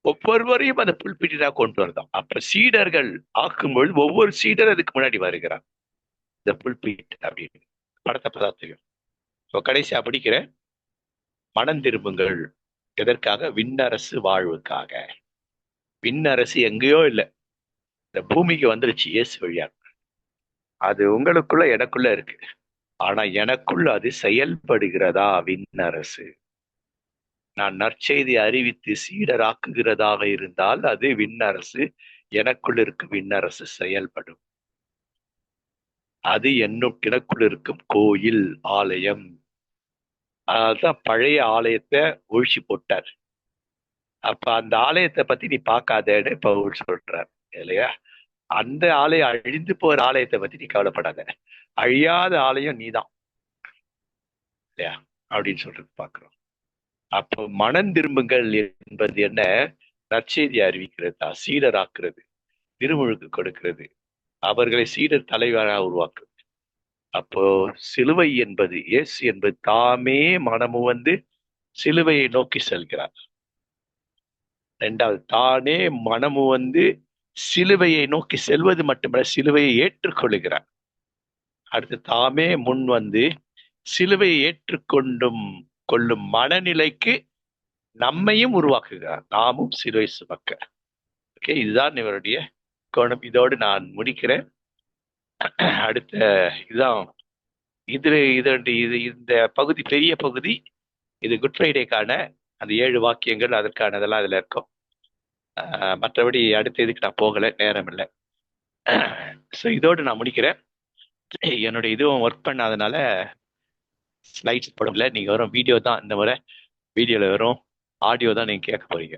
ஒவ்வொருவரையும் அந்த புல்பிட்டா கொண்டு வரதான். அப்ப சீடர்கள் ஆக்கும்பொழுது ஒவ்வொரு சீடர் அதுக்கு முன்னாடி வருகிறார். இந்த புல்பிட் அப்படின்னு படத்தை பார்த்தா தெரியும். கடைசியா படிக்கிறேன், மனம் திரும்புங்கள். எதற்காக? விண்ணரசு வாழ்வுக்காக. விண்ணரசு எங்கேயோ இல்லை, இந்த பூமிக்கு வந்துருச்சு இயேசு வழியா. அது உங்களுக்குள்ள எனக்குள்ள இருக்கு. ஆனா எனக்குள்ள அது செயல்படுகிறதா? விண்ணரசு. நான் நற்செய்தி அறிவித்து சீடராக்குகிறதாக இருந்தால் அது விண்ணரசு, எனக்குள் இருக்கும் விண்ணரசு செயல்படும். அது எனக்குள் இருக்கும் கோயில், ஆலயம். அதான் பழைய ஆலயத்தை ஒழிச்சு போட்டார். அப்ப அந்த ஆலயத்தை பத்தி நீ பார்க்காதேன்னு பவுல் சொல்றார் இல்லையா. அந்த ஆலயம் அழிந்து போற ஆலயத்தை பத்தி நீ கவலைப்படாத, அழியாத ஆலயம் நீதான் இல்லையா அப்படின்னு சொல்றது பாக்குறோம். அப்போ மனம் திரும்புங்கள் என்பது என்ன? நற்செய்தி அறிவிக்கிறதா, சீடராக்குறது, திருமுழுக்கு கொடுக்கிறது, அவர்களை சீடர் தலைவராக உருவாக்குறது. அப்போ சிலுவை என்பது இயேசு என்பது தாமே மனமு வந்து சிலுவையை நோக்கி செல்கிறார். இரண்டாவது, தானே மனமு வந்து சிலுவையை நோக்கி செல்வது மட்டுமல்ல, சிலுவையை ஏற்றுக்கொள்கிறார். அடுத்து தாமே முன் வந்து சிலுவையை ஏற்றுக்கொண்டும் கொள்ளும் மனநிலைக்கு நம்மையும் உருவாக்குகிறார். நாமும் சிலுவை சுமக்க. ஓகே, இதுதான் இவருடைய கோணம். இதோடு நான் முடிக்கிறேன். அடுத்த இதுதான் இது இந்த பகுதி பெரிய பகுதி. இது குட் ஃப்ரைடேக்கான அந்த 7 வாக்கியங்கள், அதற்கானதெல்லாம் அதுல இருக்கும். மற்றபடி அடுத்த இதுக்கு நான் போகலை, நேரம் இல்லை. ஸோ இதோடு நான் முடிக்கிறேன். என்னுடைய இதுவும் ஒர்க் பண்ணாதனால ஸ்லைட்ஸ் போடல. நீங்க வெறும் வீடியோ தான், இந்த முறை வீடியோல வெறும் ஆடியோ தான் நீங்க கேட்க போறீங்க.